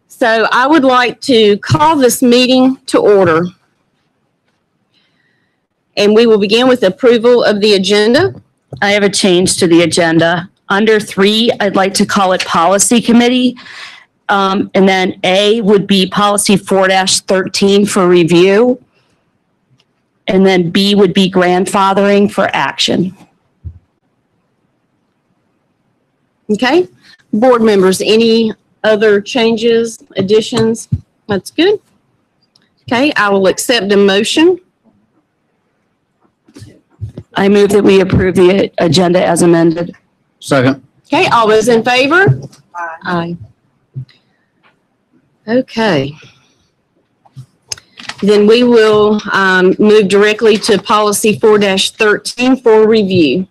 So I would like to call this meeting to order. And we will begin with approval of the agenda. I have a change to the agenda. Under 3, I'd like to call it Policy Committee. And then A would be Policy 4-13 for review. And then B would be grandfathering for action. Okay. Board members, any other changes, additions? That's good. Okay, I will accept a motion. I move that we approve the agenda as amended. Second. Okay, all those in favor? Aye. Okay. Then we will move directly to policy 4-13 for review.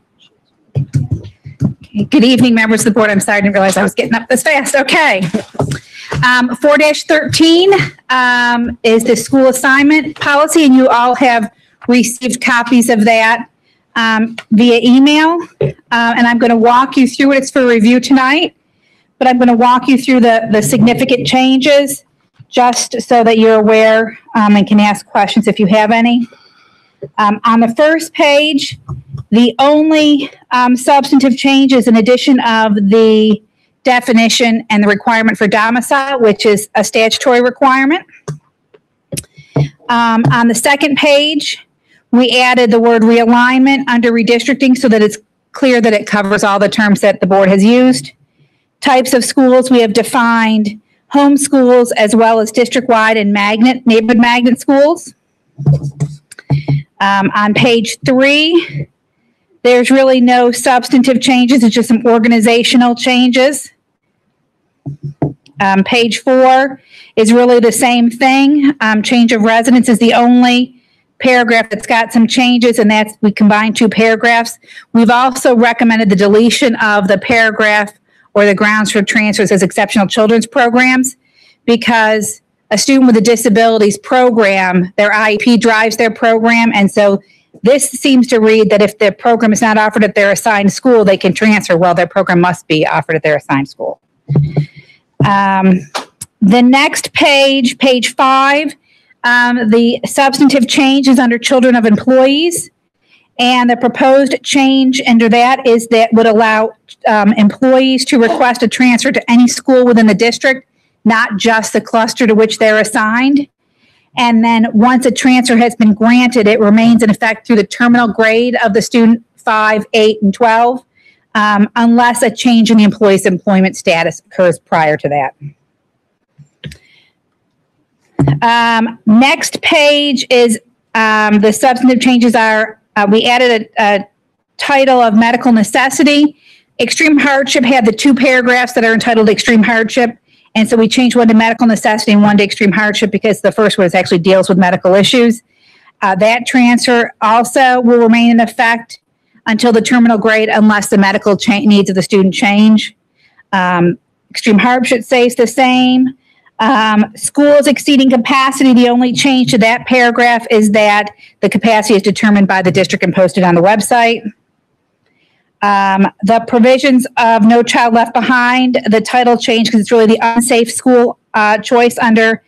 Good evening, members of the board. I'm sorry, I didn't realize I was getting up this fast. Okay. 4-13 is the school assignment policy, and you all have received copies of that via email. And I'm going to walk you through it. It's for review tonight, but I'm going to walk you through the significant changes just so that you're aware and can ask questions if you have any. On the first page, the only substantive change is an addition of the definition and the requirement for domicile, which is a statutory requirement. On the second page, we added the word realignment under redistricting so that it's clear that it covers all the terms that the board has used. Types of schools, we have defined home schools as well as district-wide and neighborhood magnet schools. On page 3, there's really no substantive changes. It's just some organizational changes. Page 4 is really the same thing. Change of residence is the only paragraph that's got some changes, and that's we combined 2 paragraphs. We've also recommended the deletion of the paragraph or the grounds for transfers as exceptional children's programs because a student with a disabilities program, their IEP drives their program, and so this seems to read that if the program is not offered at their assigned school, they can transfer. Well, their program must be offered at their assigned school. The next page, page 5, the substantive change is under children of employees. And the proposed change under that is that would allow employees to request a transfer to any school within the district, not just the cluster to which they're assigned. And then once a transfer has been granted, it remains in effect through the terminal grade of the student 5, 8, and 12, unless a change in the employee's employment status occurs prior to that. Next page is the substantive changes are, we added a title of medical necessity. Extreme hardship had the 2 paragraphs that are entitled extreme hardship. And so we changed one to medical necessity and one to extreme hardship because the first one actually deals with medical issues. That transfer also will remain in effect until the terminal grade unless the medical needs of the student change. Extreme hardship stays the same. Schools exceeding capacity, the only change to that paragraph is that the capacity is determined by the district and posted on the website. The provisions of No Child Left Behind, the title change because it's really the unsafe school choice under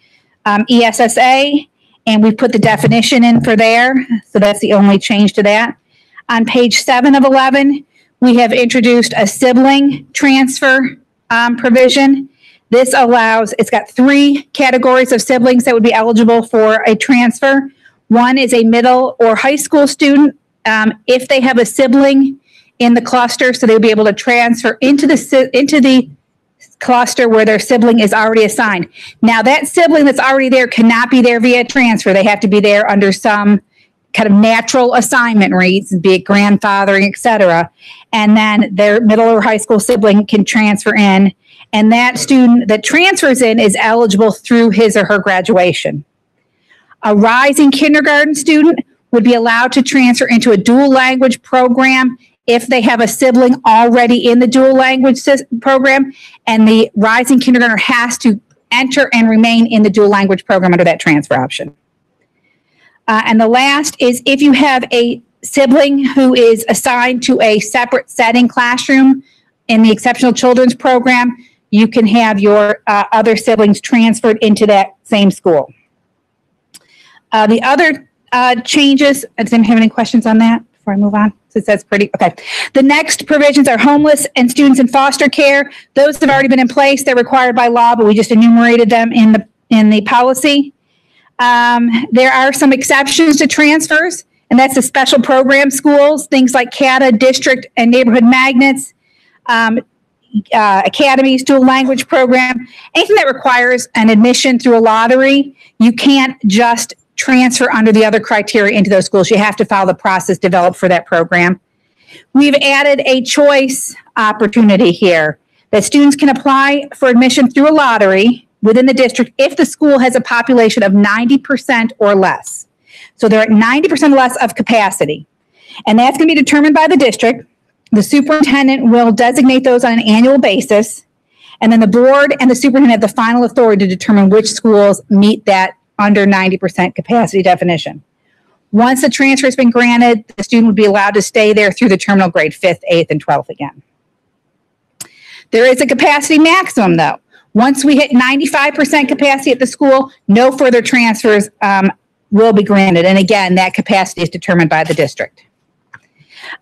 ESSA, and we put the definition in for there, so that's the only change to that. On page 7 of 11, we have introduced a sibling transfer provision. This allows, it's got 3 categories of siblings that would be eligible for a transfer. One is a middle or high school student. If they have a sibling in the cluster, so they'll be able to transfer into the cluster where their sibling is already assigned. Now, that sibling that's already there cannot be there via transfer. They have to be there under some kind of natural assignment rates, be it grandfathering, et cetera. And then their middle or high school sibling can transfer in. And that student that transfers in is eligible through his or her graduation. A rising kindergarten student would be allowed to transfer into a dual language program if they have a sibling already in the dual language program, and the rising kindergartner has to enter and remain in the dual language program under that transfer option. And the last is if you have a sibling who is assigned to a separate setting classroom in the exceptional children's program, you can have your other siblings transferred into that same school. The other changes, does anyone have any questions on that before I move on? Since that's pretty, okay. The next provisions are homeless and students in foster care. Those have already been in place. They're required by law, but we just enumerated them in the policy. There are some exceptions to transfers, and that's the special program schools, things like CATA, district and neighborhood magnets, academies, dual language program, anything that requires an admission through a lottery, you can't just transfer under the other criteria into those schools. You have to follow the process developed for that program. We've added a choice opportunity here that students can apply for admission through a lottery within the district if the school has a population of 90% or less. So they're at 90% or less of capacity. And that's going to be determined by the district. The superintendent will designate those on an annual basis. And then the board and the superintendent have the final authority to determine which schools meet that under 90% capacity definition. Once the transfer has been granted, the student would be allowed to stay there through the terminal grade 5th, 8th, and 12th again. There is a capacity maximum, though. Once we hit 95% capacity at the school, no further transfers will be granted. And again, that capacity is determined by the district.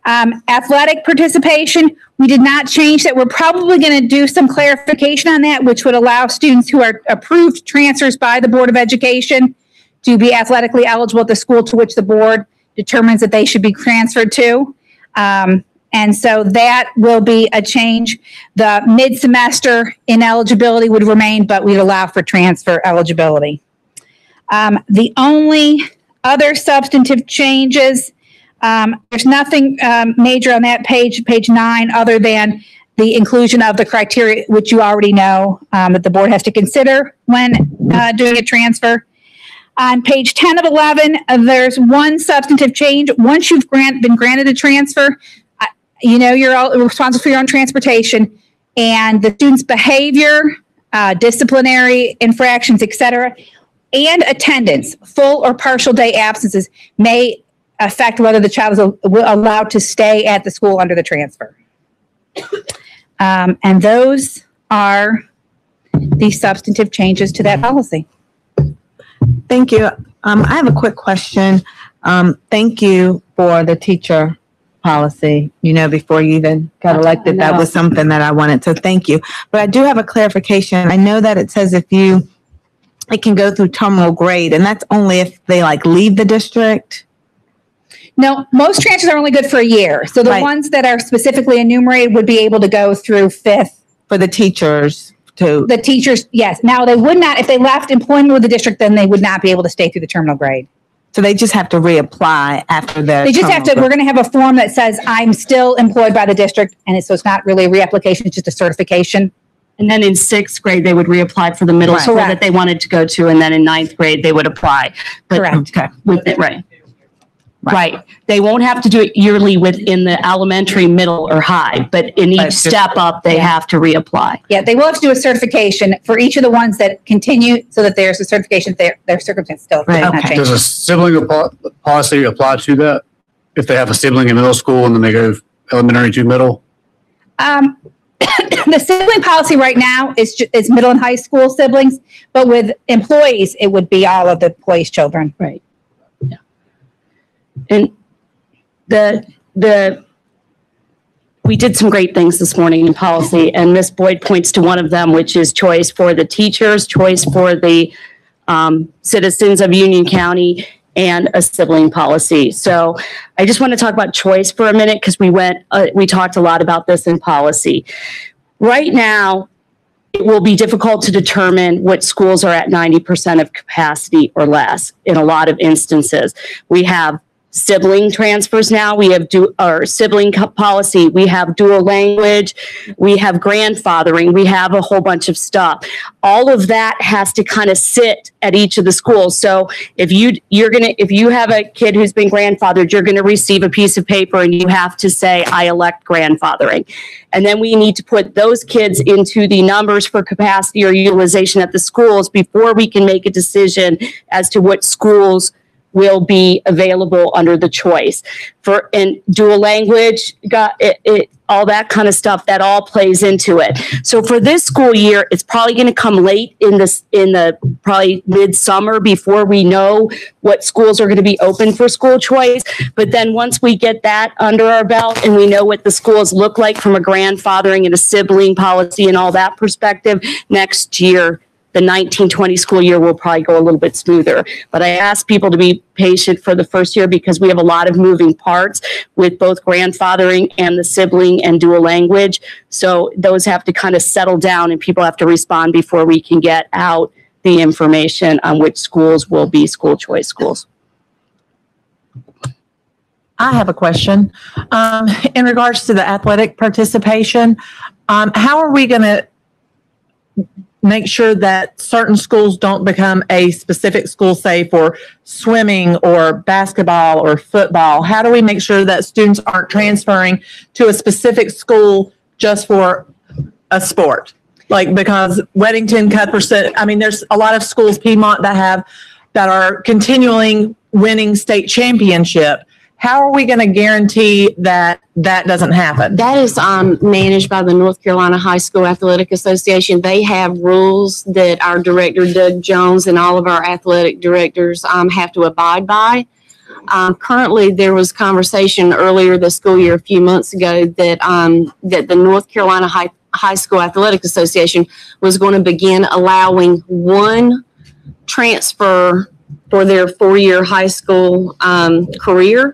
Athletic participation, we did not change that. We're probably going to do some clarification on that, which would allow students who are approved transfers by the Board of Education to be athletically eligible at the school to which the board determines that they should be transferred to. And so that will be a change. The mid-semester ineligibility would remain, but we'd allow for transfer eligibility. The only other substantive changes, there's nothing major on that page 9, other than the inclusion of the criteria, which you already know that the board has to consider when doing a transfer. On page 10 of 11, there's one substantive change. Once you've been granted a transfer, you know you're all responsible for your own transportation, and the student's behavior, disciplinary infractions, etc., and attendance, full or partial day absences, may affect whether the child is allowed to stay at the school under the transfer. And those are the substantive changes to that policy. Thank you. I have a quick question. Thank you for the teacher policy. You know, before you even got elected, that was something that I wanted. So thank you. But I do have a clarification. I know that it says it can go through terminal grade, and that's only if they leave the district. No, most transfers are only good for a year. So the ones that are specifically enumerated would be able to go through 5th. For the teachers too. The teachers, yes. Now they would not, if they left employment with the district, then they would not be able to stay through the terminal grade. So they just have to reapply after their They just have to, we're going to have a form that says I'm still employed by the district, and so it's not really a reapplication, it's just a certification. And then in 6th grade, they would reapply for the middle school that they wanted to go to. And then in 9th grade, they would apply. But Correct. Okay. With it, right. They won't have to do it yearly within the elementary, middle, or high, but in each step up, they have to reapply. Yeah, they will have to do a certification for each of the ones that continue, so that there's a certification, their circumstance still does not change. Does a sibling policy apply to that? If they have a sibling in middle school and then they go elementary to middle? The sibling policy right now is middle and high school siblings, but with employees, it would be all of the employees' children. Right. Yeah. And we did some great things this morning in policy, and Ms. Boyd points to one of them, which is choice for the teachers, choice for the citizens of Union County, and a sibling policy. So I just want to talk about choice for a minute, because we talked a lot about this in policy. Right now, it will be difficult to determine what schools are at 90% of capacity or less in a lot of instances. We have sibling transfers now. We have our sibling policy. We have dual language. We have grandfathering. We have a whole bunch of stuff. All of that has to kind of sit at each of the schools. So if you have a kid who's been grandfathered, you're going to receive a piece of paper and you have to say, I elect grandfathering. And then we need to put those kids into the numbers for capacity or utilization at the schools before we can make a decision as to what schools will be available under the choice. And dual language, all that kind of stuff, that all plays into it. So for this school year, it's probably going to come late in the probably midsummer before we know what schools are going to be open for school choice. But then once we get that under our belt and we know what the schools look like from a grandfathering and a sibling policy and all that perspective, next year, the 19-20 school year will probably go a little bit smoother. But I ask people to be patient for the first year because we have a lot of moving parts with both grandfathering and the sibling and dual language. So those have to kind of settle down and people have to respond before we can get out the information on which schools will be school choice schools. I have a question. In regards to the athletic participation, how are we going to make sure that certain schools don't become a specific school, say for swimming or basketball or football? How do we make sure that students aren't transferring to a specific school just for a sport? Like, because Weddington, Cuthbertson, I mean, there's a lot of schools, Piedmont, that are continuing winning state championship. How are we going to guarantee that that doesn't happen? That is managed by the North Carolina High School Athletic Association. They have rules that our director, Doug Jones, and all of our athletic directors have to abide by. Currently, there was conversation earlier this school year, a few months ago, that the North Carolina High School Athletic Association was going to begin allowing one transfer for their four-year high school career.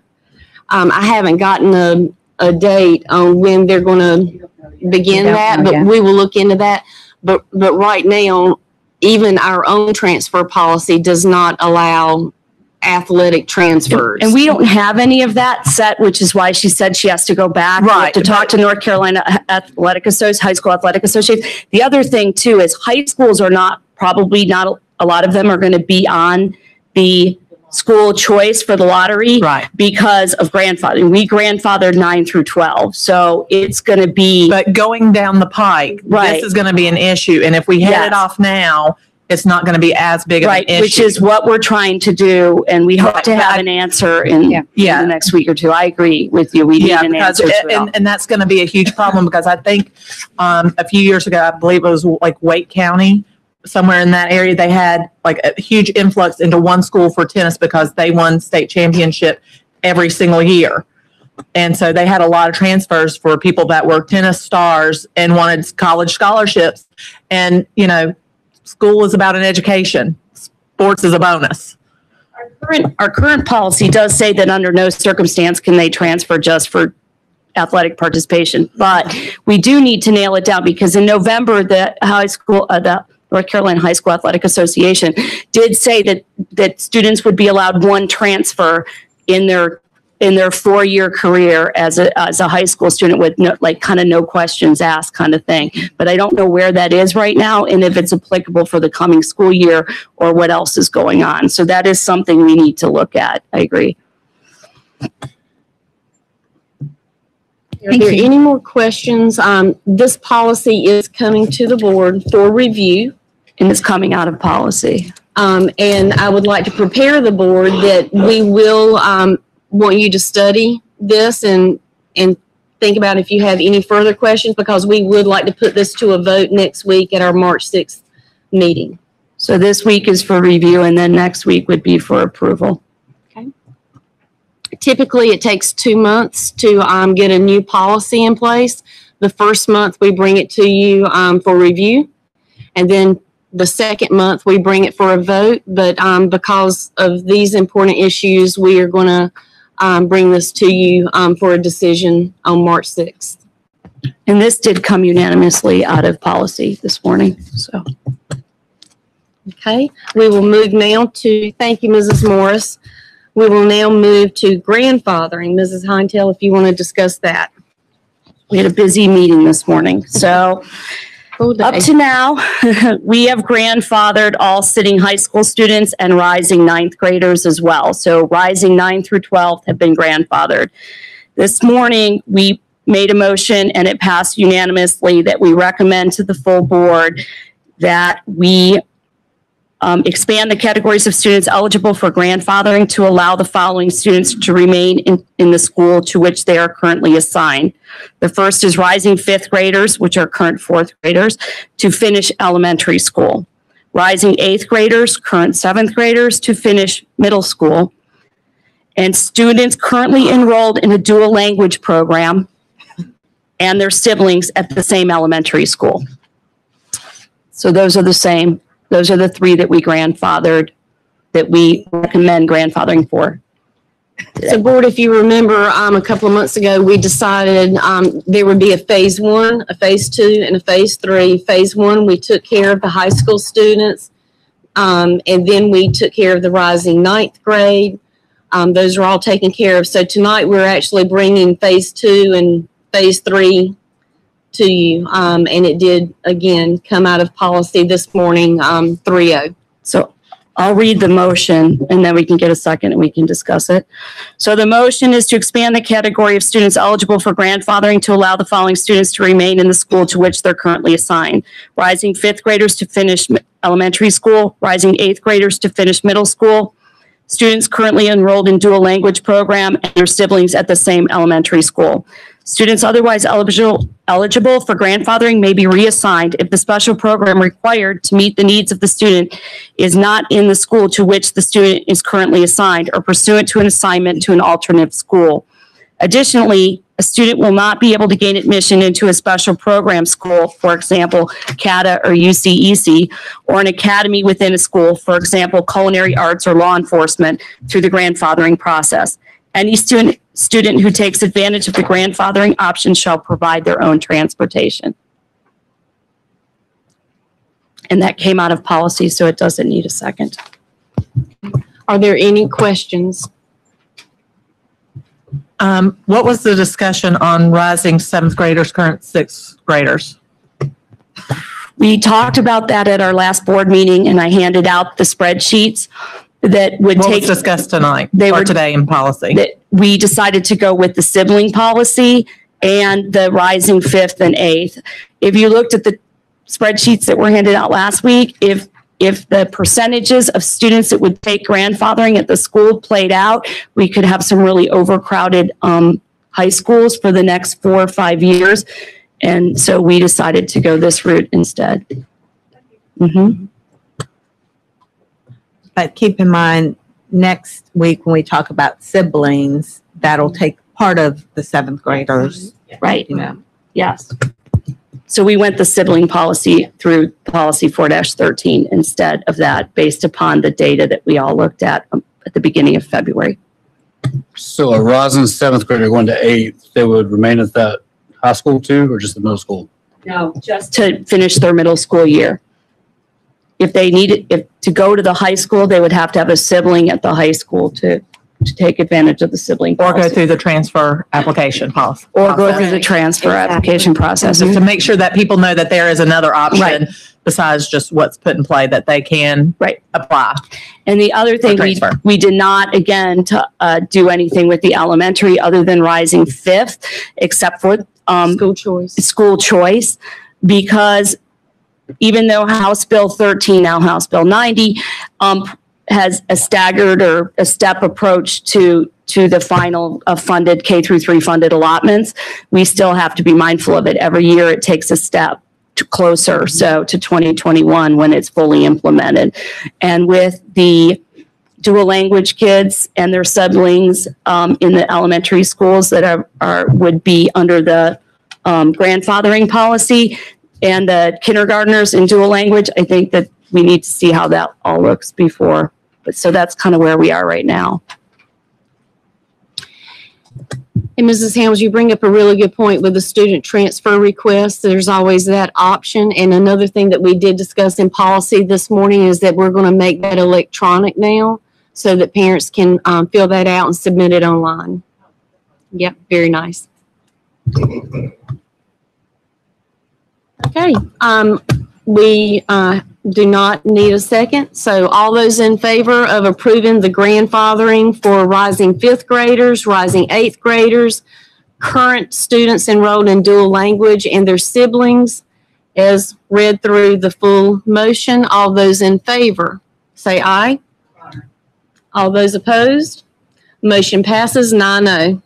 I haven't gotten a date on when they're going to begin that, but we will look into that. But right now, even our own transfer policy does not allow athletic transfers. And we don't have any of that set, which is why she said she has to go back to talk to North Carolina Athletic Association, High School Athletic Association. The other thing too is high schools are probably not a lot of them are going to be on the school choice for the lottery because of grandfathering. We grandfathered 9 through 12. So it's going to be. But going down the pike, this is going to be an issue. And if we head it off now, it's not going to be as big of an issue. Which is what we're trying to do. And we hope to have an answer in the next week or two. I agree with you. We need an answer. And that's going to be a huge problem because I think a few years ago, I believe it was like Wake County, somewhere in that area, they had like a huge influx into one school for tennis because they won state championship every single year. And so they had a lot of transfers for people that were tennis stars and wanted college scholarships. And, you know, school is about an education. Sports is a bonus. Our current policy does say that under no circumstance can they transfer just for athletic participation. But we do need to nail it down because in November, the North Carolina High School Athletic Association did say that students would be allowed one transfer in their 4-year career as a high school student with no questions asked kind of thing. But I don't know where that is right now and if it's applicable for the coming school year or what else is going on. So that is something we need to look at. I agree. Are there any more questions? This policy is coming to the board for review. And it's coming out of policy. And I would like to prepare the board that we will want you to study this and think about if you have any further questions, because we would like to put this to a vote next week at our March 6th meeting. So this week is for review and then next week would be for approval. Okay. Typically, it takes 2 months to get a new policy in place. The first month, we bring it to you for review. And then the second month, we bring it for a vote. But because of these important issues, we are going to bring this to you for a decision on March 6th. And this did come unanimously out of policy this morning. So, okay, we will move now to, thank you, Mrs. Morris. We will now move to grandfathering. Mrs. Heintel, if you want to discuss that. We had a busy meeting this morning. So up to now, we have grandfathered all sitting high school students and rising 9th graders as well. So rising 9th through 12th have been grandfathered. This morning, we made a motion and it passed unanimously that we recommend to the full board that we expand the categories of students eligible for grandfathering to allow the following students to remain in the school to which they are currently assigned. The first is rising fifth graders, which are current fourth graders, to finish elementary school. Rising eighth graders, current seventh graders, to finish middle school. And students currently enrolled in a dual language program and their siblings at the same elementary school. So those are the same. Those are the three that we grandfathered, that we recommend grandfathering for. So board, if you remember, a couple of months ago, we decided, there would be a phase 1, a phase 2, and a phase 3. Phase 1, we took care of the high school students. And then we took care of the rising ninth grade. Those are all taken care of. So tonight we're actually bringing phase 2 and phase 3 to you. And it did, again, come out of policy this morning, 3-0. So I'll read the motion and then we can get a second and we can discuss it. So the motion is to expand the category of students eligible for grandfathering to allow the following students to remain in the school to which they're currently assigned. Rising fifth graders to finish elementary school, rising eighth graders to finish middle school, students currently enrolled in dual language program and their siblings at the same elementary school. Students otherwise eligible for grandfathering may be reassigned if the special program required to meet the needs of the student is not in the school to which the student is currently assigned or pursuant to an assignment to an alternate school. Additionally, a student will not be able to gain admission into a special program school, for example, CATA or UCEC, or an academy within a school, for example, culinary arts or law enforcement, through the grandfathering process. Any student who takes advantage of the grandfathering option shall provide their own transportation. And that came out of policy, so it doesn't need a second. Are there any questions? What was the discussion on rising seventh graders, current sixth graders? We talked about that at our last board meeting, and I handed out the spreadsheets that would What take. was discussed tonight They or were- today in policy? That we decided to go with the sibling policy and the rising fifth and eighth. If you looked at the spreadsheets that were handed out last week, if the percentages of students that would take grandfathering at the school played out, we could have some really overcrowded high schools for the next 4 or 5 years. And so we decided to go this route instead. Mm-hmm. But keep in mind, next week when we talk about siblings, that'll take part of the seventh graders, Right. you know. Yes. So we went the sibling policy through policy 4-13 instead of that, based upon the data that we all looked at the beginning of February. So a rising seventh grader going to eighth, they would remain at that high school too, or just the middle school? No, just to finish their middle school year. If they needed, to go to the high school, they would have to have a sibling at the high school to take advantage of the sibling Or go policy. through the transfer application policy? Or go through the transfer application process. Just to make sure that people know that there is another option Right. besides just what's put in play that they can Right. apply. And the other thing, transfer. we did not, again, do anything with the elementary other than rising fifth, except for School choice. school choice, because even though House Bill 13, now House Bill 90, has a staggered or a step approach to the final funded K through 3 funded allotments, we still have to be mindful of it. Every year it takes a step closer, so to 2021 when it's fully implemented. And with the dual language kids and their siblings in the elementary schools that would be under the grandfathering policy, and the kindergartners in dual language, I think that we need to see how that all looks before. But so that's kind of where we are right now. And Mrs. Helms, you bring up a really good point with the student transfer request. There's always that option. And another thing that we did discuss in policy this morning is that we're going to make that electronic now so that parents can fill that out and submit it online. Yep, very nice. Okay, we do not need a second. So all those in favor of approving the grandfathering for rising fifth graders, rising eighth graders, current students enrolled in dual language and their siblings, as read through the full motion, all those in favor? say aye. All those opposed, motion passes 9-0.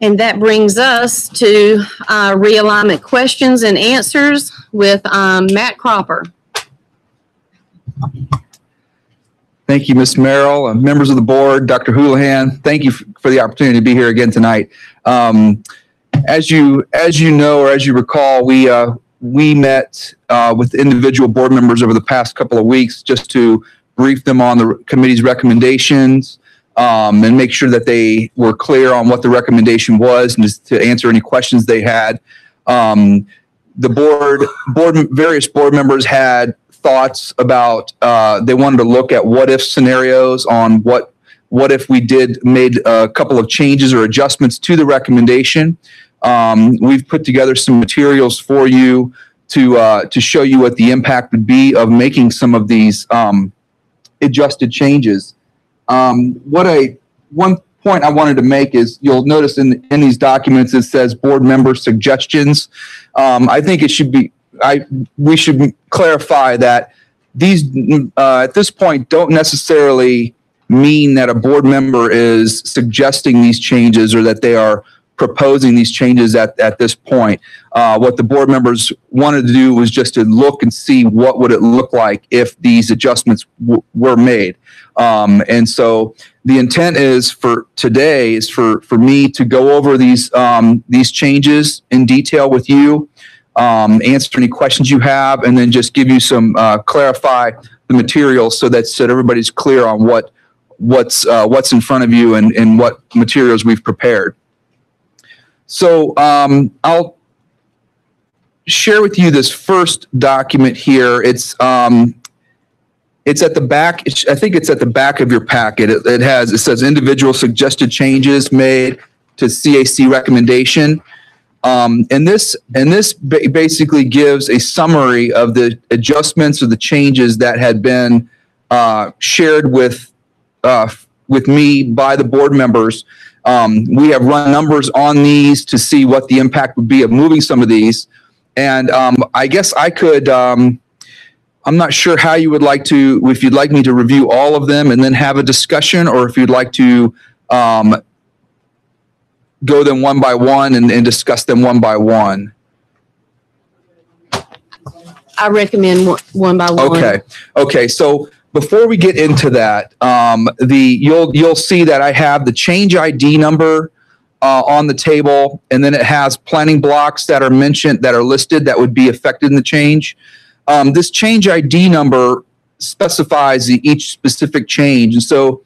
And that brings us to realignment questions and answers with Matt Cropper. Thank you, Ms. Merrill, and members of the board, Dr. Houlihan. Thank you for the opportunity to be here again tonight. As you know, or as you recall, we met with individual board members over the past couple of weeks just to brief them on the committee's recommendations and make sure that they were clear on what the recommendation was and just to answer any questions they had. Various board members had thoughts about, they wanted to look at what if scenarios on what if we made a couple of changes or adjustments to the recommendation. We've put together some materials for you to show you what the impact would be of making some of these adjusted changes. One point I wanted to make is you'll notice in these documents it says board member suggestions. I think we should clarify that these at this point don't necessarily mean that a board member is suggesting these changes or that they are proposing these changes at this point. What the board members wanted to do was just to look and see what would it look like if these adjustments were made. And so the intent is for today is for me to go over these changes in detail with you, answer any questions you have, and then just give you some clarify the materials so that everybody's clear on what's in front of you and what materials we've prepared. So I'll share with you this first document here. It's at the back. I think it's at the back of your packet. It says individual suggested changes made to CAC recommendation. And this basically gives a summary of the adjustments or the changes that had been shared with me by the board members. We have run numbers on these to see what the impact would be of moving some of these. And I guess I could, I'm not sure how you would like to, if you'd like me to review all of them and then have a discussion, or if you'd like to go them one by one and discuss them one by one. I recommend one by one. Okay. So before we get into that, you'll see that I have the change ID number on the table, and then it has planning blocks that are mentioned, that are listed, that would be affected in the change. This change ID number specifies each specific change, and so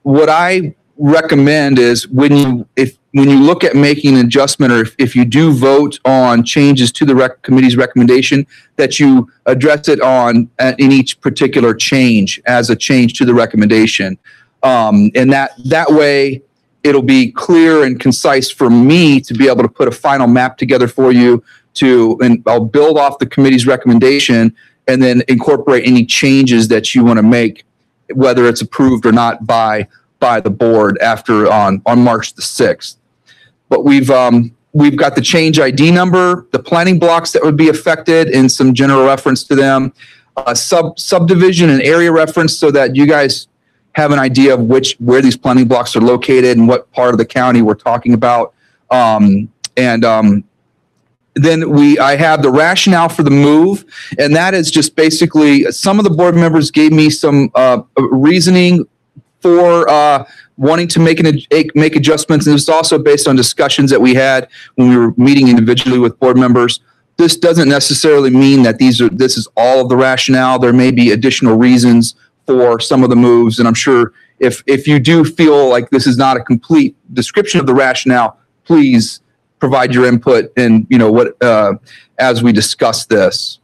what I recommend is when you look at making an adjustment, or if you do vote on changes to the committee's recommendation, that you address it in each particular change as a change to the recommendation, and that way it'll be clear and concise for me to be able to put a final map together for you and I'll build off the committee's recommendation and then incorporate any changes that you want to make, whether it's approved or not by the board on March the 6th. But we've got the change ID number, the planning blocks that would be affected, and some general reference to them, subdivision and area reference so that you guys have an idea of where these planning blocks are located and what part of the county we're talking about. Then I have the rationale for the move, and that is just basically some of the board members gave me some reasoning for wanting to make adjustments, and it's also based on discussions that we had when we were meeting individually with board members. This doesn't necessarily mean that this is all of the rationale. There may be additional reasons for some of the moves, and I'm sure if you do feel like this is not a complete description of the rationale, please provide your input and as we discuss this.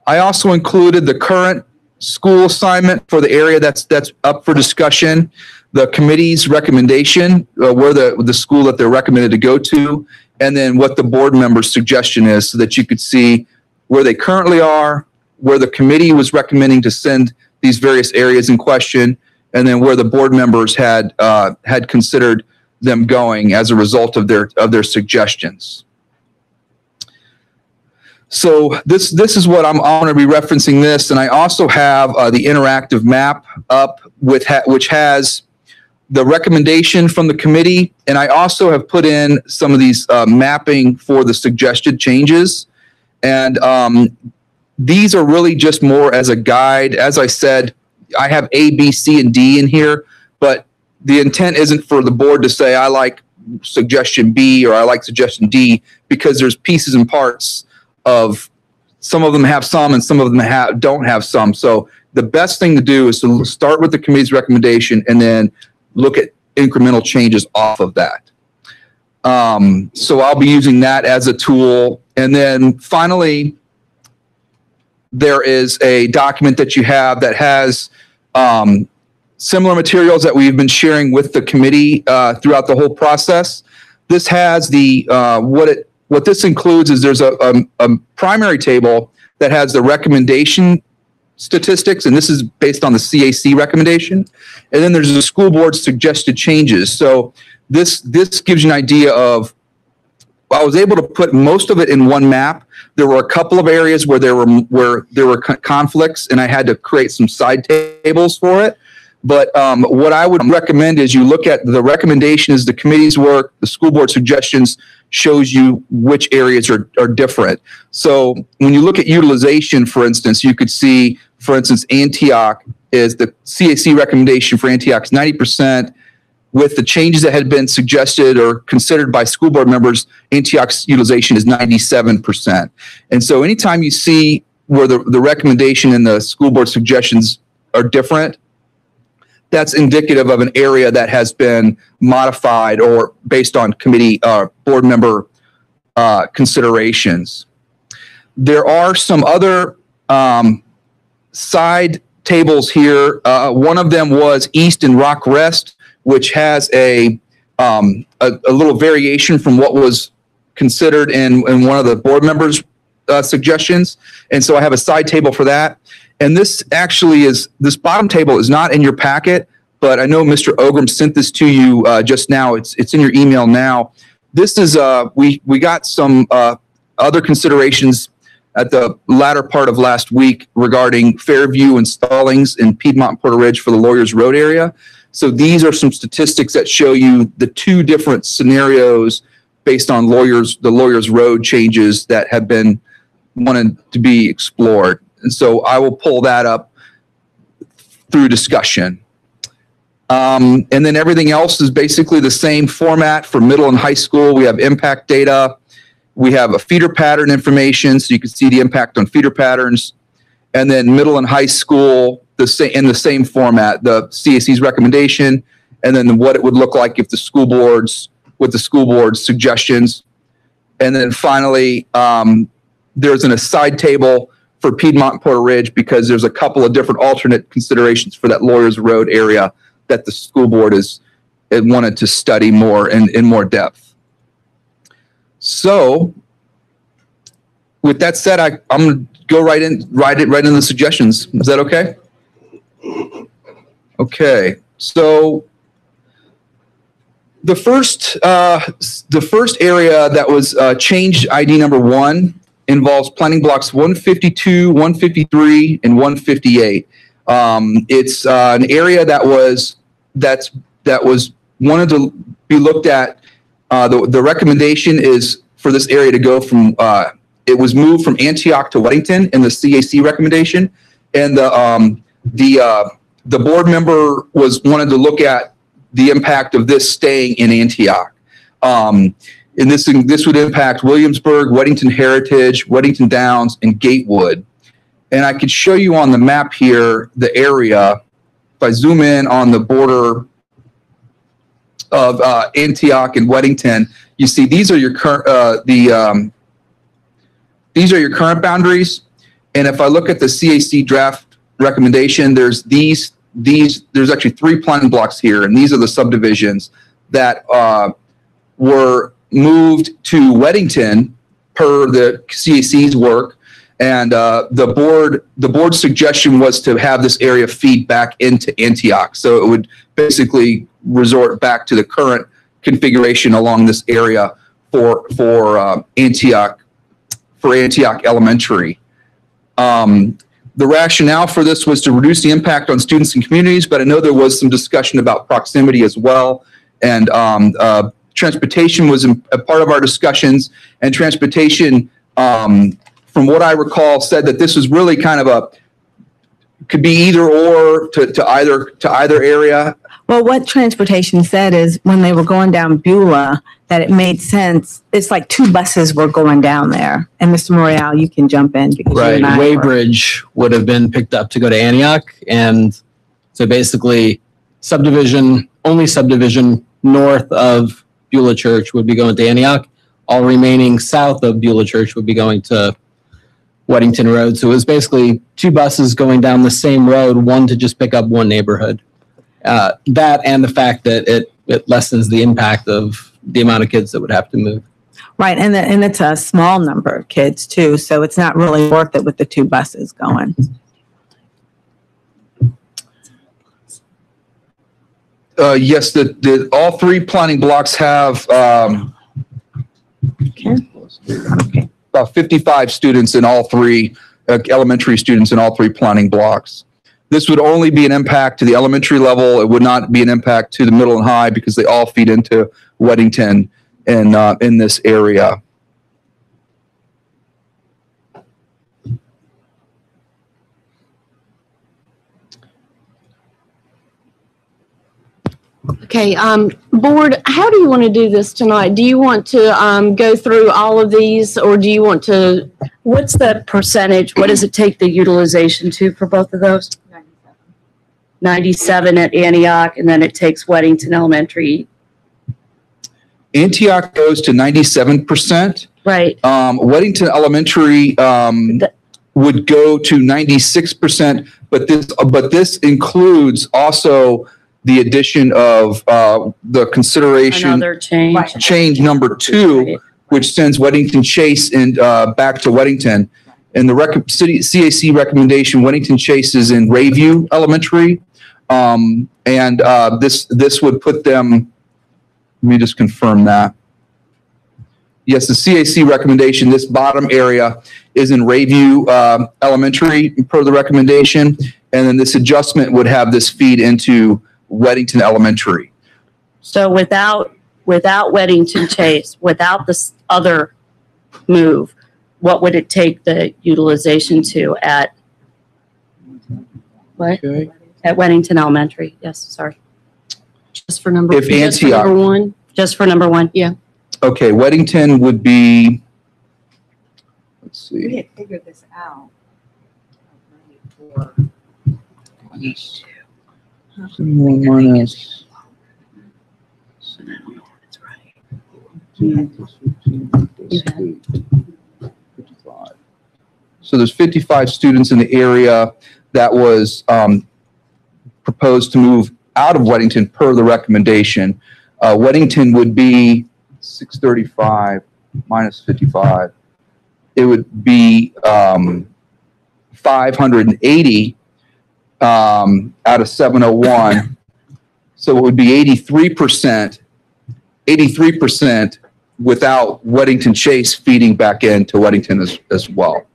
I also included the current school assignment for the area that's up for discussion, the committee's recommendation, where the school that they're recommended to go to, and then what the board member's suggestion is, so that you could see where they currently are, where the committee was recommending to send these various areas in question, and then where the board members had considered them going as a result of their suggestions. So this is what I'm going to be referencing this, and I also have the interactive map up with which has the recommendation from the committee, and I also have put in some of these mapping for the suggested changes, and these are really just more as a guide. As I said, I have A, B, C, and D in here, but the intent isn't for the board to say I like suggestion B or I like suggestion D, because there's pieces and parts of some of them have some and some of them don't have some. So the best thing to do is to start with the committee's recommendation and then look at incremental changes off of that. So I'll be using that as a tool. And then finally, there is a document that you have that has similar materials that we've been sharing with the committee throughout the whole process. This has the what this includes is there's a primary table that has the recommendation statistics, and this is based on the CAC recommendation. And then there's the school board suggested changes. So this gives you an idea of, I was able to put most of it in one map. There were a couple of areas where there were conflicts, and I had to create some side tables for it. But what I would recommend is you look at the recommendation is the committee's work, the school board suggestions shows you which areas are different. So when you look at utilization, for instance, you could see, for instance, Antioch is the CAC recommendation for Antioch is 90%. With the changes that had been suggested or considered by school board members, Antioch's utilization is 97%. And so anytime you see where the recommendation and the school board suggestions are different, that's indicative of an area that has been modified or based on committee board member considerations. There are some other side tables here. One of them was East and Rock Rest, which has a little variation from what was considered in one of the board members' suggestions. And so I have a side table for that. And this actually this bottom table is not in your packet, but I know Mr. Ogram sent this to you just now. It's in your email now. This is, we got some other considerations at the latter part of last week regarding Fairview and Stallings in Piedmont, Porter Ridge for the Lawyers Road area. So these are some statistics that show you the two different scenarios based on the Lawyers Road changes that have been wanted to be explored. And so I will pull that up through discussion. And then everything else is basically the same format for middle and high school. We have impact data. We have a feeder pattern information, so you can see the impact on feeder patterns. And then middle and high school, in the same format, the CAC's recommendation, and then what it would look like if the school board's suggestions. And then finally, there's an aside table for Piedmont and Porter Ridge because there's a couple of different alternate considerations for that Lawyers Road area that the school board wanted to study more in more depth. So with that said, I'm going to go right into the suggestions. Is that okay? Okay. So the first area that was changed ID number 1 involves planning blocks 152, 153, and 158. It's an area that was wanted to be looked at. The recommendation is for this area to go from it was moved from Antioch to Weddington in the CAC recommendation, and the board member wanted to look at the impact of this staying in Antioch. And this would impact Williamsburg, Weddington Heritage, Weddington Downs, and Gatewood. And I could show you on the map here the area. If I zoom in on the border of Antioch and Weddington, you see these are your current these are your current boundaries. And if I look at the CAC draft recommendation, there's actually 3 planning blocks here, and these are the subdivisions that were moved to Weddington per the CAC's work, and the board's suggestion was to have this area feed back into Antioch, so it would basically resort back to the current configuration along this area for Antioch for Antioch Elementary. The rationale for this was to reduce the impact on students and communities, but I know there was some discussion about proximity as well. And transportation was a part of our discussions, and transportation, from what I recall, said that this was really kind of could be either or to either area. Well, what transportation said is when they were going down Beulah, that it made sense. It's like 2 buses were going down there. And Mr. Morreale, you can jump in because you Right, and I were- Waybridge would have been picked up to go to Antioch, and so basically only subdivision north of Beulah Church would be going to Antioch. All remaining south of Beulah Church would be going to Weddington Road. So it was basically 2 buses going down the same road, one to just pick up one neighborhood. That and the fact that it lessens the impact of the amount of kids that would have to move. Right, and it's a small number of kids too, so it's not really worth it with the 2 buses going. Yes, all 3 planning blocks have about 55 students in all 3 elementary students in all 3 planning blocks. This would only be an impact to the elementary level. It would not be an impact to the middle and high because they all feed into Weddington and in this area. Okay, board, how do you want to do this tonight? Do you want to go through all of these, or do you want to? What's the percentage? What does it take the utilization to for both of those? 97 at Antioch, and then it takes Weddington Elementary. Antioch goes to 97%. Right. Weddington Elementary would go to 96%, but this includes also the addition of the consideration Another change. change number 2, Right. which sends Weddington Chase and back to Weddington. And the CAC recommendation, Weddington Chase is in Rayview Elementary, and this would put them. Let me just confirm that. Yes, the CAC recommendation, this bottom area is in Rayview Elementary per the recommendation, and then this adjustment would have this feed into Weddington Elementary. So without Weddington Chase, without this other move, what would it take the utilization to at what? Okay. At Weddington Elementary? Yes, sorry. Just for number, If just for Antioch- number 1? Just for number 1. Okay, Weddington would be, let's see. had figured this out. Minus. So there's 55 students in the area that was proposed to move out of Weddington per the recommendation. Weddington would be 635 minus 55. It would be 580 out of 701. So it would be 83% without Weddington Chase feeding back into Weddington as well.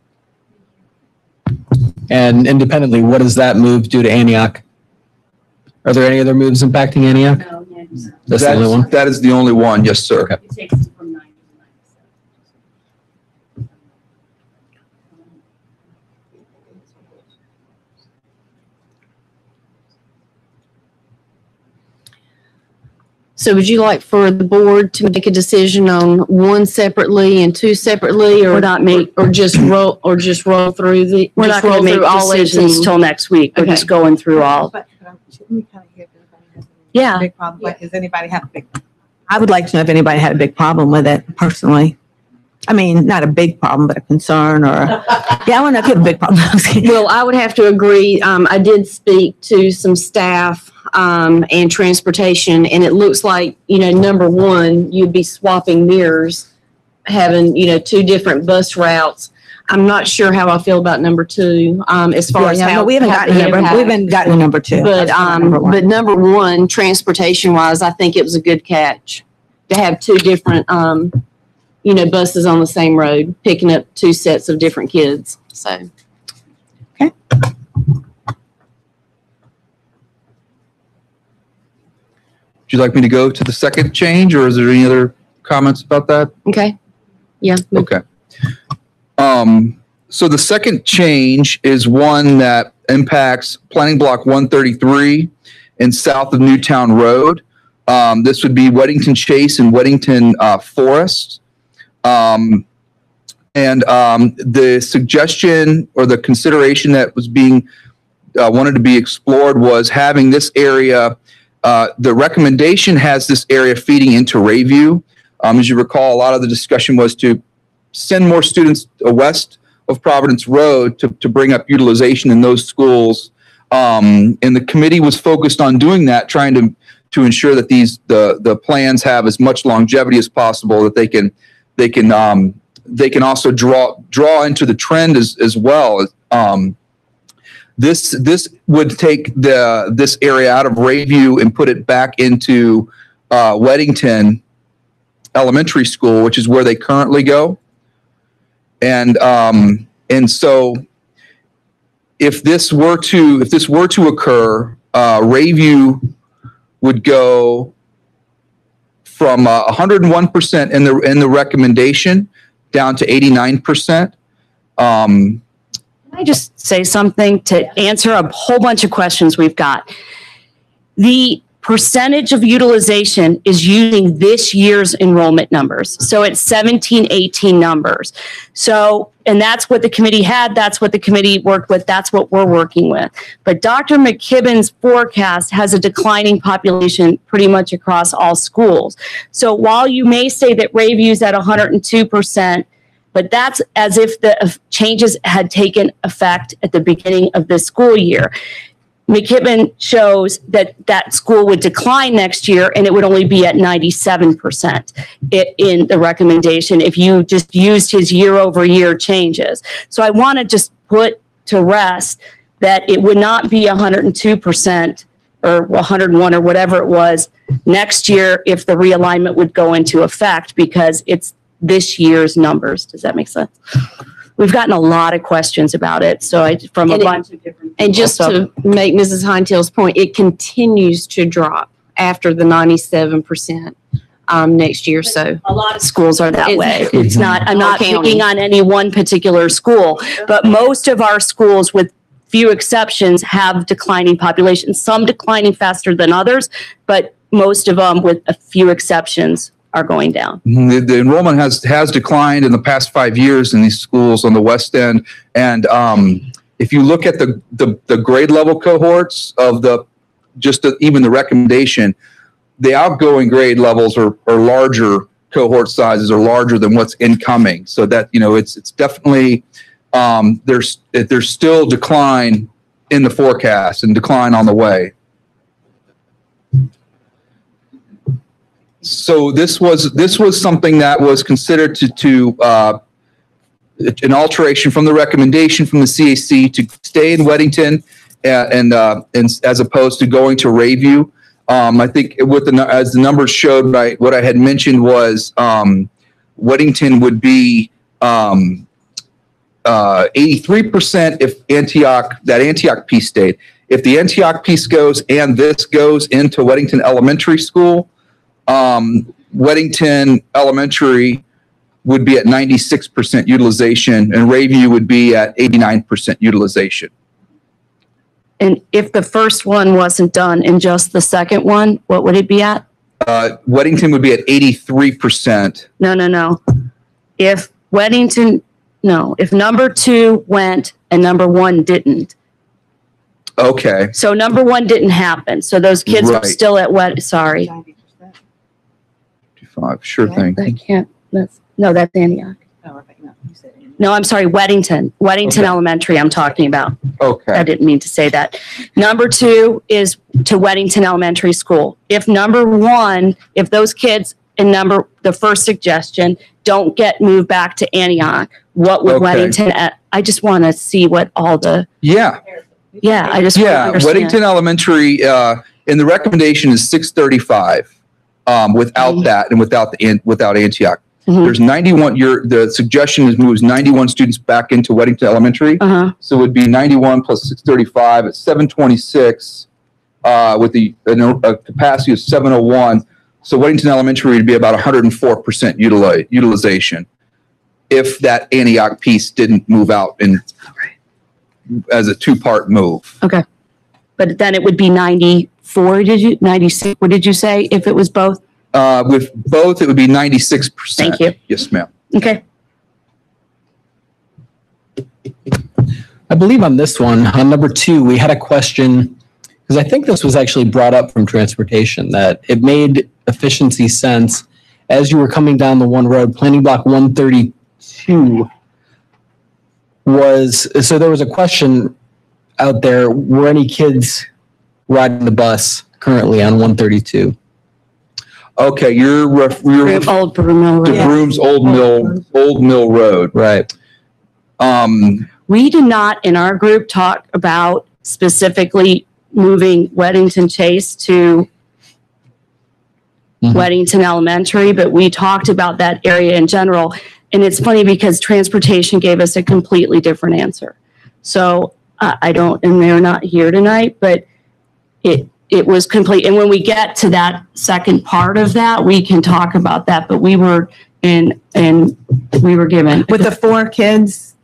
And independently, what does that move do to Antioch? Are there any other moves impacting Antioch? No, That's the only one? That is the only one, yes, sir. Okay. it takes it from 90 to 97. So would you like for the board to make a decision on 1 separately and 2 separately, or We're not or just roll through the? We're just not going roll to make through all decisions 18? till next week. We're Okay. just going through all. But shouldn't we kind of hear if anybody has any Yeah. big problem? Like, does anybody have a big? I would like to know if anybody had a big problem with it personally. I mean, not a big problem, but a concern or, yeah, I want to know if you have a big problem. Well, I would have to agree. I did speak to some staff and transportation, and it looks like, number 1, you'd be swapping mirrors, having, 2 different bus routes. I'm not sure how I feel about number 2, as far as Yeah, how. no, we haven't how gotten the number, impact- we haven't gotten number 2. But, That's number 1. but number 1, transportation wise, I think it was a good catch to have 2 different, buses on the same road, picking up two sets of different kids. So. Would you like me to go to the second change, or is there any other comments about that? Okay. Yeah. Okay. So the second change is one that impacts planning block 133 and south of Newtown Road. This would be Weddington Chase and Weddington Forest. And the suggestion or the consideration that was being wanted to be explored was having this area. The recommendation has this area feeding into Rayview. As you recall, a lot of the discussion was to send more students west of Providence Road to bring up utilization in those schools. And the committee was focused on doing that, trying to ensure that the plans have as much longevity as possible, that they can also draw into the trend as well. This would take this area out of Rayview and put it back into Weddington Elementary School, which is where they currently go. And so if this were to occur, Rayview would go from 101% in the recommendation down to 89%. Can I just say something to answer a whole bunch of questions we've got? The percentage of utilization is using this year's enrollment numbers. So it's 17, 18 numbers. So, and that's what the committee had. That's what the committee worked with. That's what we're working with. But Dr. McKibben's forecast has a declining population pretty much across all schools. So while you may say that Rayview's at 102%, but that's as if the changes had taken effect at the beginning of the school year. McKibben shows that that school would decline next year and it would only be at 97% in the recommendation if you just used his year-over-year changes. So I want to just put to rest that it would not be 102% or 101 or whatever it was next year if the realignment would go into effect, because it's this year's numbers. Does that make sense? We've gotten a lot of questions about it. So from a bunch of different people. And just to make Mrs. Heintail's point, it continues to drop after the 97% next year. So a lot of schools are that way. It's It's not, I'm not county. picking on any one particular school, but most of our schools, with few exceptions, have declining populations, some declining faster than others, but most of them, with a few exceptions, are going down. The enrollment has declined in the past 5 years in these schools on the West End. And if you look at the grade level cohorts of even the recommendation, the outgoing grade levels are larger, cohort sizes are larger than what's incoming. So that, it's definitely, there's still decline in the forecast and decline on the way. So this was something that was considered to an alteration from the recommendation from the CAC to stay in Weddington and as opposed to going to Rayview. I think as the numbers showed, what I had mentioned was Weddington would be 83% if that Antioch piece stayed. If the Antioch piece goes and this goes into Weddington Elementary School, Weddington Elementary would be at 96% utilization and Rayview would be at 89% utilization. And if the first one wasn't done and just the second one, what would it be at? Weddington would be at 83%. No. If number 2 went and number 1 didn't. Okay. So number 1 didn't happen. So those kids are Right. still at sorry. 5, sure thing. That can't, that's Antioch. No, I'm sorry, Weddington Okay. Elementary I'm talking about. I Okay. didn't mean to say that. Number 2 is to Weddington Elementary School. If number 1, if those kids in the first suggestion don't get moved back to Antioch, what would Okay. Weddington, I just want to see what all the, Yeah. I just want to Yeah. understand. Weddington Elementary, in the recommendation is 635, without that and without Antioch. There's 91, the suggestion is moves 91 students back into Weddington Elementary. Uh-huh. So it would be 91 plus 635 at 726, with a capacity of 701. So Weddington Elementary would be about 104% utilization if that Antioch piece didn't move out as a two-part move. Okay. But then it would be 94, 96, what did you say, if it was both? With both, it would be 96%. Thank you. Yes, ma'am. Okay. I believe on this one, on number 2, we had a question, because I think this was actually brought up from transportation, that it made efficiency sense as you were coming down the one road, planning block 132 so there was a question out there, were any kids riding the bus currently on 132? Okay, you're Old Broom Mill to Road. Broom's Old Mill Road. Right. We did not, in our group, talk about specifically moving Weddington Chase to Weddington Elementary, but we talked about that area in general. And it's funny because transportation gave us a completely different answer. So I don't, and they're not here tonight, but it was complete. And when we get to that second part of that, we can talk about that. But we were given With the 4 kids,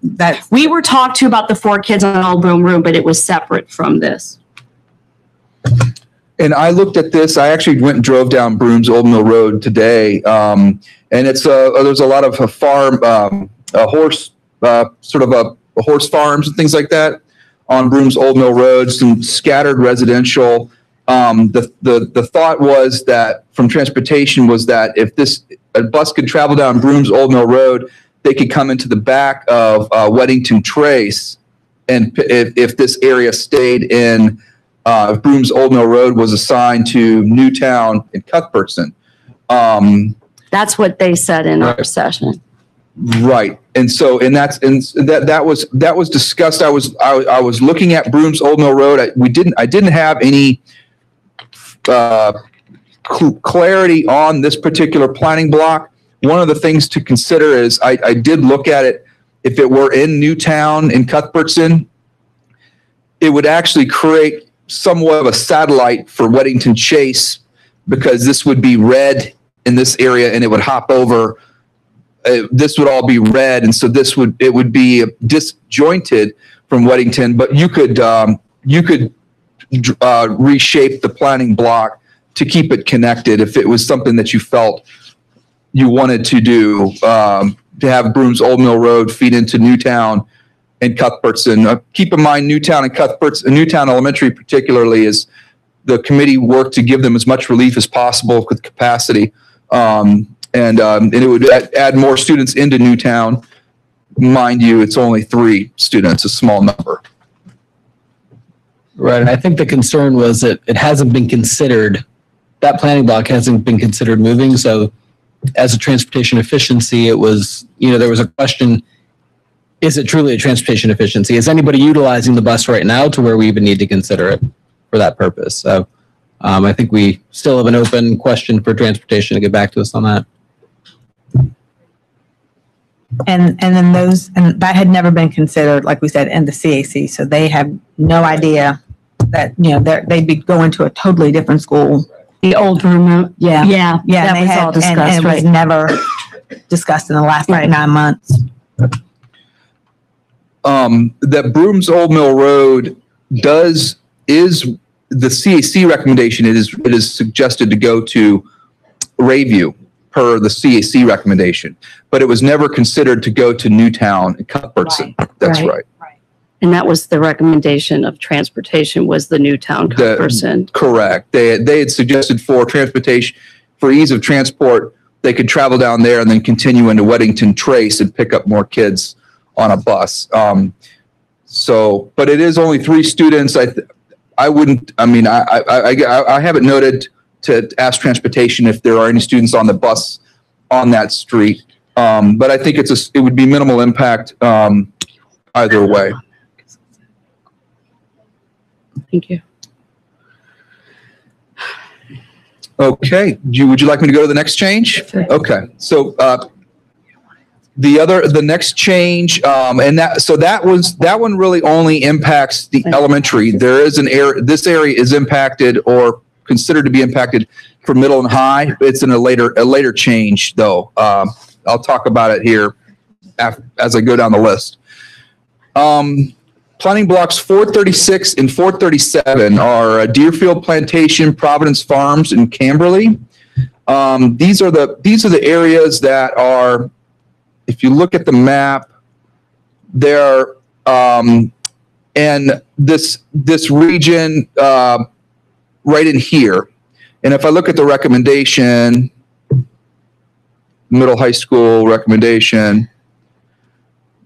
we were talked to about the 4 kids on Old Broom Room, but it was separate from this. And I looked at this. I actually went and drove down Broom's Old Mill Road today, and it's there's a lot of horse horse farms and things like that on Broom's Old Mill Road. Some scattered residential. The thought was that from transportation was that if a bus could travel down Broom's Old Mill Road, they could come into the back of Weddington Trace, and if this area stayed in. Broom's Old Mill Road was assigned to Newtown and Cuthbertson. That's what they said in our session. Right, and that was discussed. I was looking at Broom's Old Mill Road. I didn't have any clarity on this particular planning block. One of the things to consider is I did look at it. If it were in Newtown and Cuthbertson, it would actually create somewhat of a satellite for Weddington Chase, because this would be red in this area and it would hop over. This would all be red, and so it would be disjointed from Weddington. But you could reshape the planning block to keep it connected if it was something that you felt you wanted to do, to have Broom's Old Mill Road feed into Newtown and Cuthbertson. Keep in mind, Newtown and Cuthbertson, Newtown Elementary particularly, is the committee worked to give them as much relief as possible with capacity. And it would add more students into Newtown. Mind you, it's only 3 students, a small number. Right, and I think the concern was that it hasn't been considered, that planning block hasn't been considered moving. So as a transportation efficiency, it was, there was a question, is it truly a transportation efficiency? Is anybody utilizing the bus right now to where we even need to consider it for that purpose? So I think we still have an open question for transportation to get back to us on that. and then that had never been considered, like we said, in the CAC. So they have no idea that, they'd be going to a totally different school. The Old Broom Mill. Yeah. Yeah, Yeah. that was all discussed, and it was right? never discussed in the last Right. 9 months. That Broom's Old Mill Road is the CAC recommendation. It is suggested to go to Rayview per the CAC recommendation, but it was never considered to go to Newtown and Cuthbertson. That's Right. right. And that was the recommendation of transportation, was the Newtown Cuthbertson. Correct. They had suggested for transportation, for ease of transport, they could travel down there and then continue into Weddington Trace and pick up more kids on a bus. But it is only 3 students. I have it noted to ask transportation if there are any students on the bus on that street. But I think it would be minimal impact either way. Thank you. Okay. Would you like me to go to the next change? Sure. Okay. So The next change, and that one really only impacts the elementary. There is this area is impacted or considered to be impacted for middle and high. It's in a later change though. I'll talk about it here as I go down the list. Planning blocks 436 and 437 are Deerfield Plantation, Providence Farms, and Camberley. These are the areas that are, if you look at the map, there and this region right in here. And if I look at the recommendation, middle high school recommendation,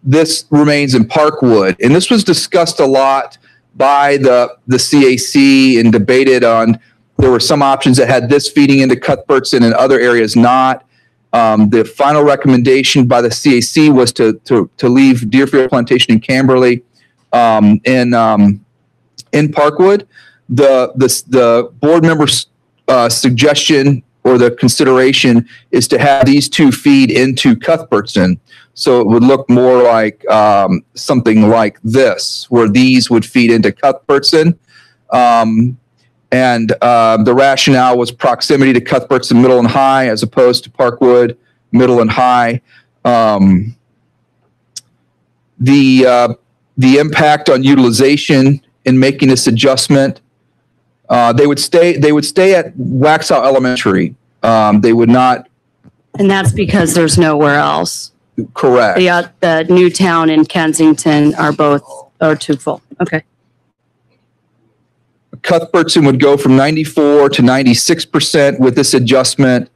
this remains in Parkwood. And this was discussed a lot by the CAC and debated on, there were some options that had this feeding into Cuthbertson and other areas not. The final recommendation by the CAC was to leave Deerfield Plantation and Camberley in Parkwood. The board members' suggestion or the consideration is to have these two feed into Cuthbertson. So it would look more like something like this, where these would feed into Cuthbertson. And the rationale was proximity to Cuthbertson Middle and High as opposed to Parkwood Middle and High. The impact on utilization in making this adjustment, they would stay at Waxhaw Elementary. They would not. And that's because there's nowhere else. Correct. The Newtown and Kensington are too full. Okay. Cuthbertson would go from 94 to 96% with this adjustment.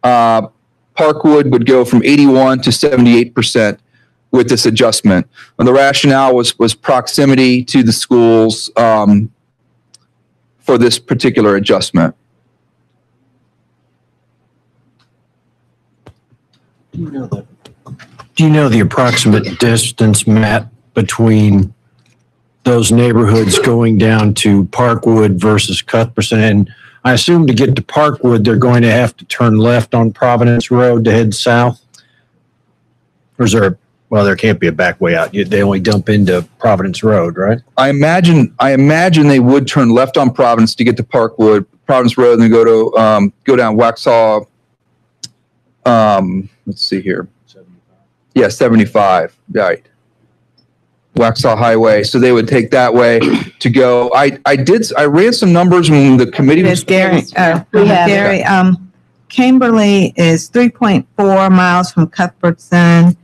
Parkwood would go from 81 to 78% with this adjustment. And the rationale was proximity to the schools for this particular adjustment. Do you know the approximate distance, Matt, between those neighborhoods going down to Parkwood versus Cuthbertson? And I assume to get to Parkwood, they're going to have to turn left on Providence Road to head south? Or is there, well, there can't be a back way out. They only dump into Providence Road, right? I imagine they would turn left on Providence to get to Providence Road, and then go down Waxhaw. Let's see here. 75, right. Waxhaw Highway. So they would take that way to go. I ran some numbers when the committee was. Gary, Gary, Camberley is 3.4 miles from Cuthbertson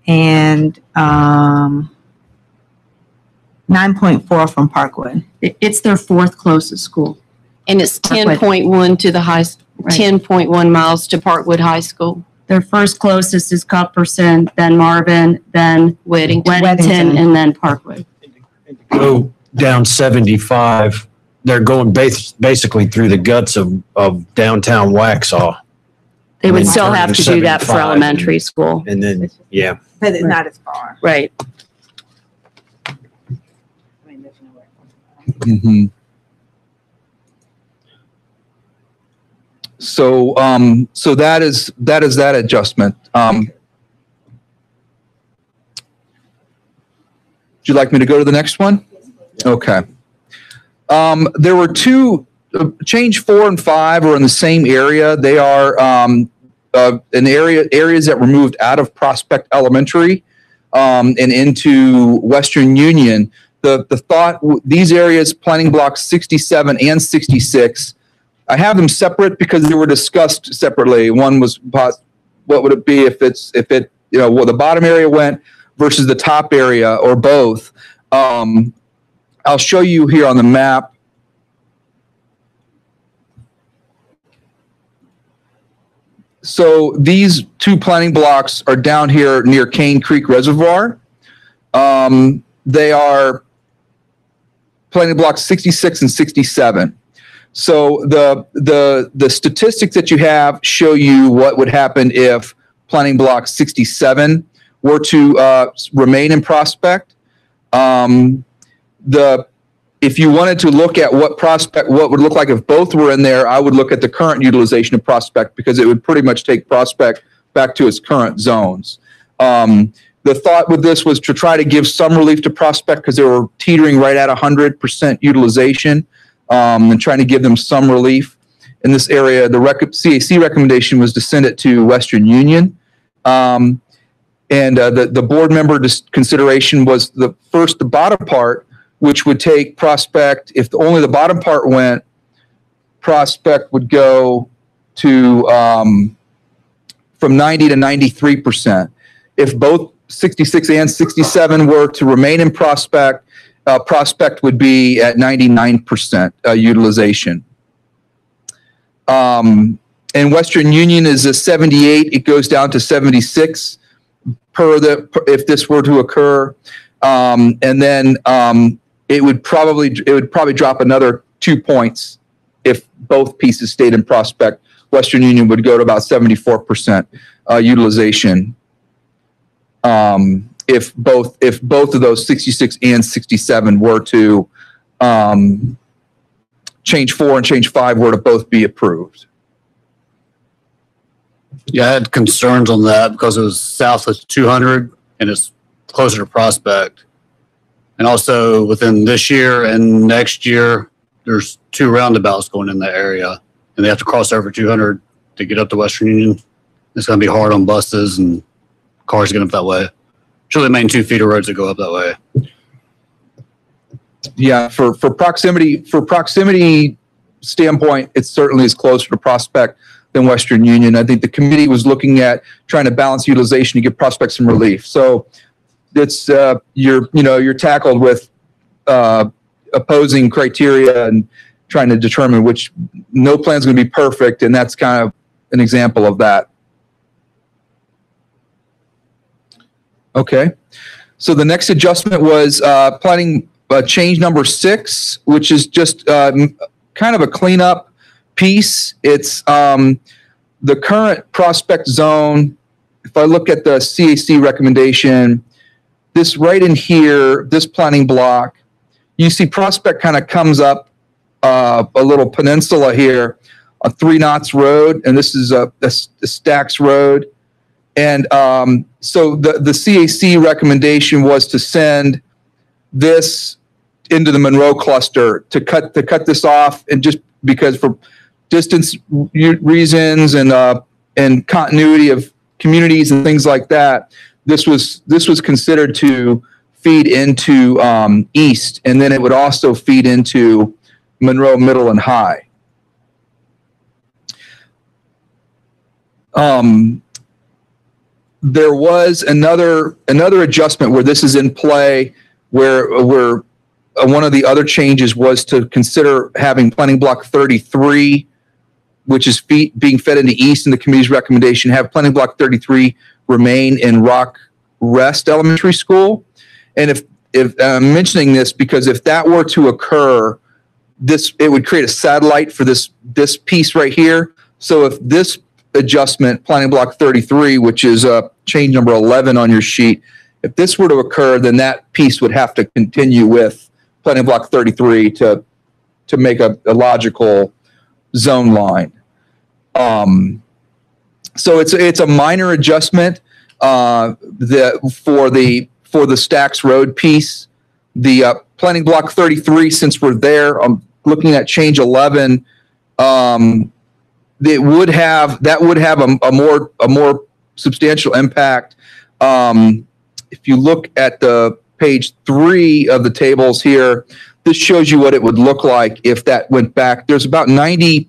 and 9.4 from Parkwood. It's their fourth closest school. And it's 10.1 to the high, 10.1 miles to Parkwood High School. Their first closest is Cuthbertson, then Marvin, then Weddington, and then Parkwood. Go down 75. They're going basically through the guts of downtown Waxhaw. They would still have to do that for elementary school. And then, yeah. But it's not as far. Right. Mm-hmm. So that is that adjustment. Would you like me to go to the next one? Okay. There were two, change 4 and 5 are in the same area. They are areas that were moved out of Prospect Elementary and into Western Union. The thought, these areas, planning blocks 67 and 66, I have them separate because they were discussed separately. One was what would it be if it where the bottom area went versus the top area or both. I'll show you here on the map. So these two planning blocks are down here near Cane Creek Reservoir. They are planning blocks 66 and 67. So the statistics that you have show you what would happen if planning block 67 were to remain in Prospect. If you wanted to look at what would look like if both were in there, I would look at the current utilization of Prospect because it would pretty much take Prospect back to its current zones. The thought with this was to try to give some relief to Prospect because they were teetering right at 100% utilization, and trying to give them some relief in this area. The CAC recommendation was to send it to Western Union. And the board member consideration was the bottom part, which would take Prospect, if only the bottom part went, Prospect would go to from 90 to 93%. If both 66 and 67 were to remain in Prospect, Prospect would be at 99% utilization. And Western Union is a 78. It goes down to 76 if this were to occur. And then it would probably drop another 2 points if both pieces stayed in Prospect. Western Union would go to about 74% utilization. If both of those 66 and 67 were to change 4 and change 5 were to both be approved. Yeah, I had concerns on that because it was south of 200 and it's closer to Prospect. And also within this year and next year, there's 2 roundabouts going in that area and they have to cross over 200 to get up to Western Union. It's going to be hard on buses and cars getting up that way. It's really the main 2 feet of roads that go up that way. Yeah, for proximity standpoint, it certainly is closer to Prospect than Western Union. I think the committee was looking at trying to balance utilization to give Prospect some relief. So it's you're tackled with opposing criteria and trying to determine which no plan is going to be perfect, and that's kind of an example of that. Okay, so the next adjustment was planning change number 6, which is just kind of a cleanup piece. It's the current Prospect zone. If I look at the CAC recommendation, this right in here, this planning block, you see Prospect kind of comes up a little peninsula here, a 3 Knots Road, and this is a Stacks Road. And so the CAC recommendation was to send this into the Monroe cluster to cut this off, and just because for distance reasons and continuity of communities and things like that, this was considered to feed into East, and then it would also feed into Monroe Middle and High. There was another adjustment where this is in play, where one of the other changes was to consider having planning block 33, which is being fed into East in the committee's recommendation, have planning block 33 remain in Rock Rest Elementary School. And if I'm mentioning this because if that were to occur, it would create a satellite for this piece right here. So if this adjustment, planning block 33, which is change number 11 on your sheet, if this were to occur, then that piece would have to continue with planning block 33 to make a logical zone line. So it's a minor adjustment for the Stacks Road piece. The planning block 33, since we're there, I'm looking at change 11. That would have a more substantial impact. If you look at the page 3 of the tables here, this shows you what it would look like if that went back. There's about 90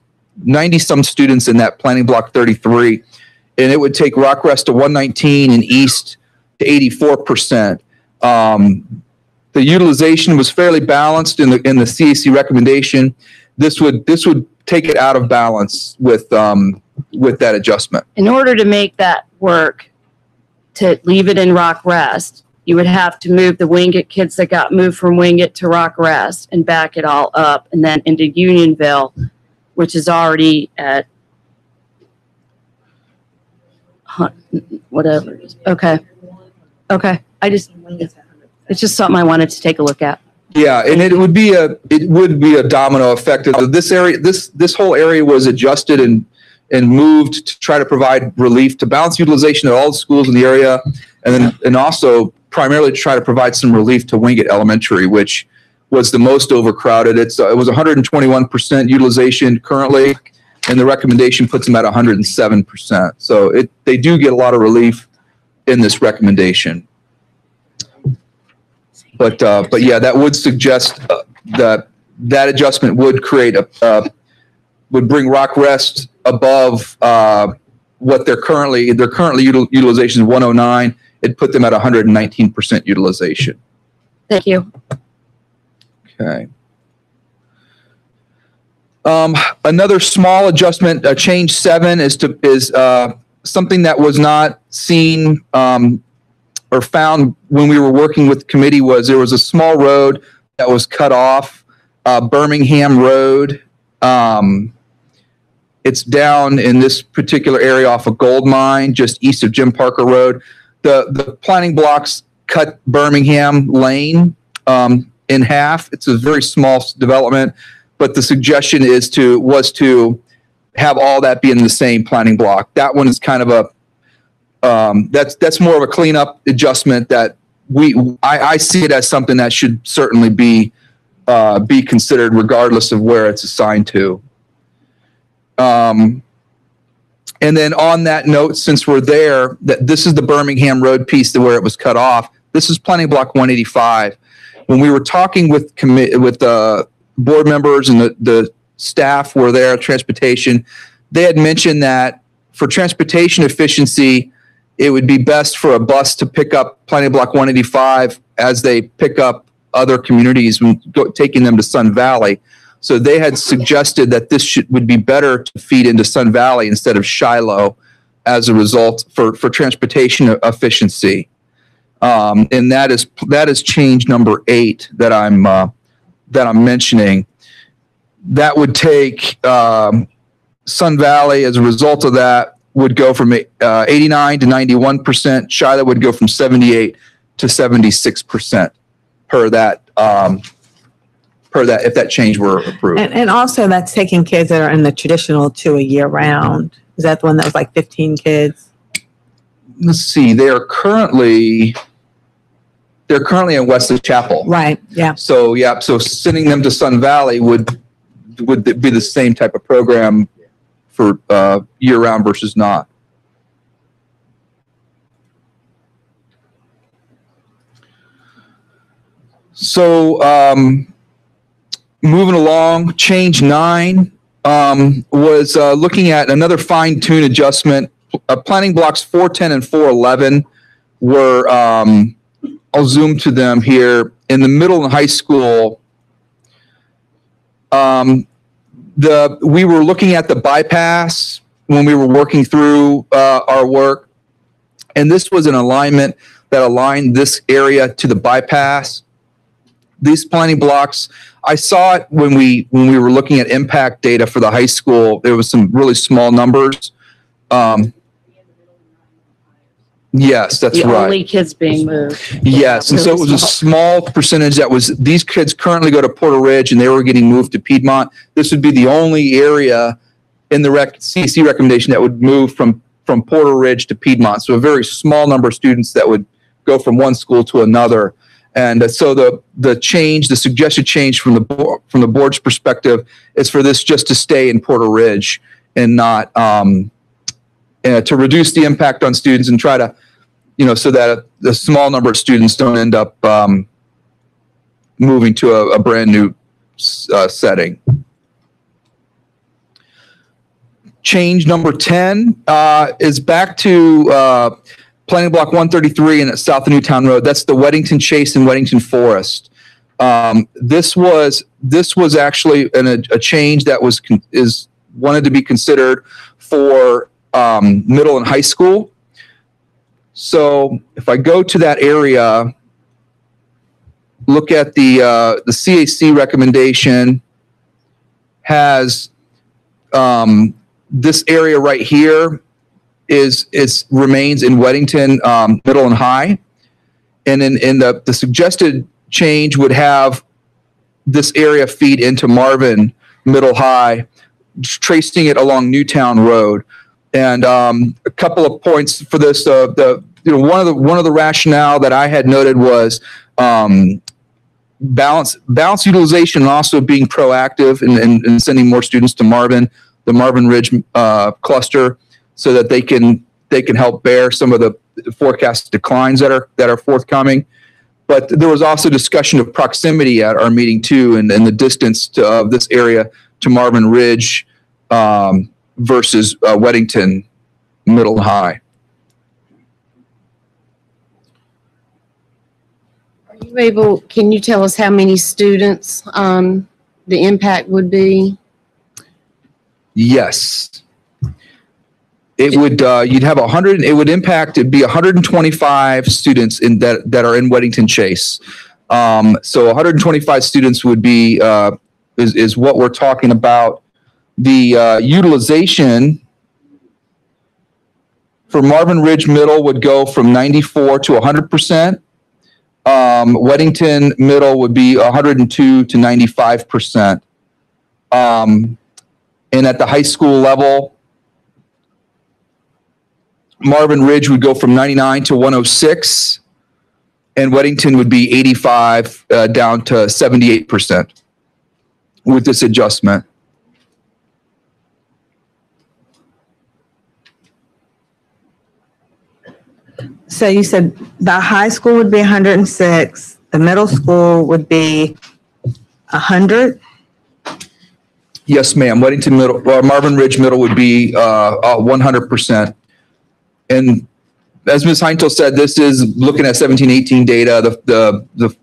some students in that planning block 33, and it would take Rock Rest to 119 and East to 84%. The utilization was fairly balanced in the CAC recommendation. This would take it out of balance with that adjustment. In order to make that work, to leave it in Rock Rest, you would have to move the Wingate kids that got moved from Wingate to Rock Rest and back it all up and then into Unionville, which is already at whatever it is. Okay. It's just something I wanted to take a look at. Yeah, and it would be a domino effect. This area, this whole area was adjusted and moved to try to provide relief to balance utilization at all the schools in the area, and also primarily to try to provide some relief to Wingate Elementary, which was the most overcrowded. It was 121% utilization currently, and the recommendation puts them at 107%. So they do get a lot of relief in this recommendation. But yeah, that would suggest that adjustment would create would bring Rock Rest above what their currently utilization is 109. It'd put them at 119% utilization. Thank you. Okay. Another small adjustment, change 7 is something that was not seen or found when we were working with the committee. There was a small road that was cut off, Birmingham Road. It's down in this particular area off of Gold Mine, just east of Jim Parker Road. The planning blocks cut Birmingham Lane in half. It's a very small development, but the suggestion was to have all that be in the same planning block. That one is kind of that's more of a cleanup adjustment that I see it as something that should certainly be considered regardless of where it's assigned to. And then on that note, since we're there, that this is the Birmingham Road piece where it was cut off. This is planning block 185. When we were talking with board members and the staff were there, transportation, they had mentioned that for transportation efficiency, it would be best for a bus to pick up planning block 185 as they pick up other communities, taking them to Sun Valley. So they had suggested that this would be better to feed into Sun Valley instead of Shiloh as a result for transportation efficiency. And that is change number 8 that I'm mentioning. That would take Sun Valley as a result of that would go from 89 to 91%. Shiloh would go from 78 to 76% per that if that change were approved. And also that's taking kids that are in the traditional to a year round. Is that the one that was like 15 kids? Let's see. They're currently in Wesley Chapel. Right. Yeah. So yeah. So sending them to Sun Valley would be the same type of program for year round versus not. So moving along, change 9 was looking at another fine-tune adjustment. Planning blocks 410 and 411 were, I'll zoom to them here. In the middle and high school, we were looking at the bypass when we were working through our work, and this was an alignment that aligned this area to the bypass. These planning blocks, I saw it when we were looking at impact data for the high school. There was some really small numbers. Yes, that's right. The only kids being moved. Yes, and so it was a small percentage that was, these kids currently go to Porter Ridge and they were getting moved to Piedmont. This would be the only area in the CC recommendation that would move from Porter Ridge to Piedmont. So a very small number of students that would go from one school to another. And so the suggested change from the board's perspective is for this just to stay in Porter Ridge and not to reduce the impact on students and try to, so that the small number of students don't end up moving to a brand new setting. Change number 10 is back to planning block 133 and south of Newtown Road. That's the Weddington Chase and Weddington Forest. This was actually a change that is wanted to be considered for middle and high school. So if I go to that area, look at the CAC recommendation has this area right here remains in Weddington middle and high, and in the suggested change would have this area feed into Marvin middle high, tracing it along Newtown Road. And a couple of points for this: the one of the rationale that I had noted was balance utilization and also being proactive and sending more students to the Marvin Ridge cluster, so that they can help bear some of the forecast declines that are forthcoming. But there was also discussion of proximity at our meeting too, and the distance of this area to Marvin Ridge versus Weddington Middle and High. Can you tell us how many students the impact would be? Yes. It would, you'd have 100, it would impact, it'd be 125 students that are in Weddington Chase. So 125 students would be, is what we're talking about. The utilization for Marvin Ridge Middle would go from 94 to 100%. Weddington Middle would be 102 to 95%. And at the high school level, Marvin Ridge would go from 99 to 106, and Weddington would be 85 down to 78% with this adjustment. So you said the high school would be 106, the middle school would be 100? Yes, ma'am. Weddington Middle, Marvin Ridge Middle would be 100%. And as Ms. Heintel said, this is looking at 17-18 data. The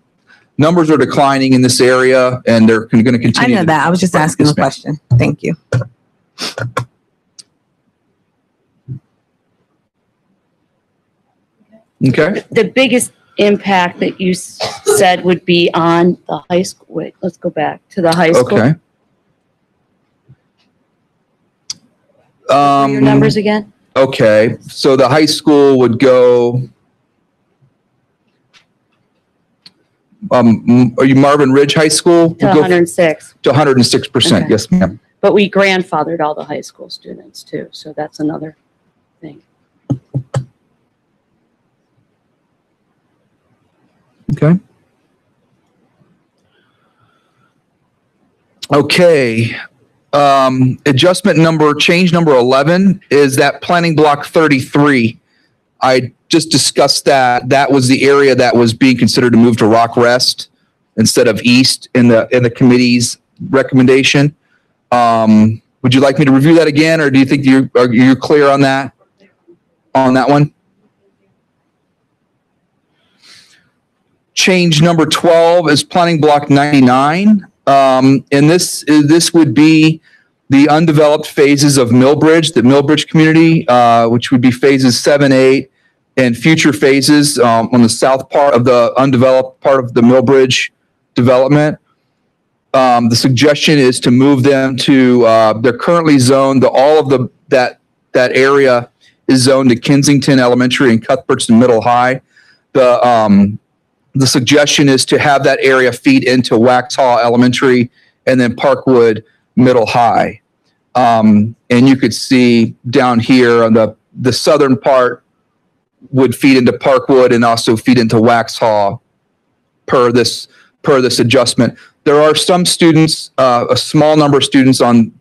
numbers are declining in this area, and they're going to continue. I know that. I was just asking the question. Thank you. Okay. The biggest impact that you said would be on the high school. Wait, let's go back to the high school. Okay. Your numbers again? Okay, so the high school would go, are you Marvin Ridge High School? To 106. To 106%, Okay. yes, ma'am. But we grandfathered all the high school students too, so that's another thing. Okay. Okay. Change number 11 is that planning block 33. I just discussed that. That was the area that was being considered to move to Rock Rest instead of East in the committee's recommendation. Would you like me to review that again, or do you think you're clear on that one? Change number 12 is planning block 99. And this would be the undeveloped phases of Millbridge, the Millbridge community, which would be phases 7, 8, and future phases on the south part of the undeveloped part of the Millbridge development. The suggestion is to move them to, they're currently zoned, that area is zoned to Kensington Elementary and Cuthbertson Middle High. The suggestion is to have that area feed into Waxhaw Elementary and then Parkwood Middle High. And you could see down here on the southern part would feed into Parkwood and also feed into Waxhaw per this adjustment. There are some students, a small number of students on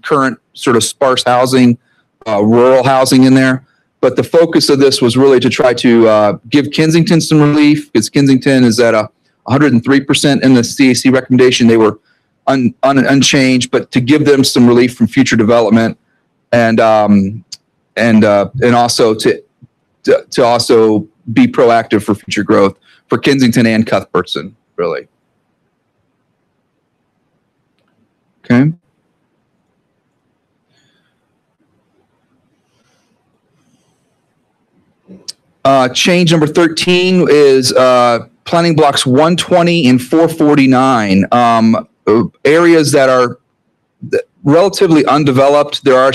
current sort of sparse housing, rural housing in there. But the focus of this was really to try to give Kensington some relief, because Kensington is at 103% in the CAC recommendation. They were unchanged, but to give them some relief from future development, and also to also be proactive for future growth for Kensington and Cuthbertson, really. Okay. Change number 13 is planning blocks 120 and 449. Areas that are relatively undeveloped. There are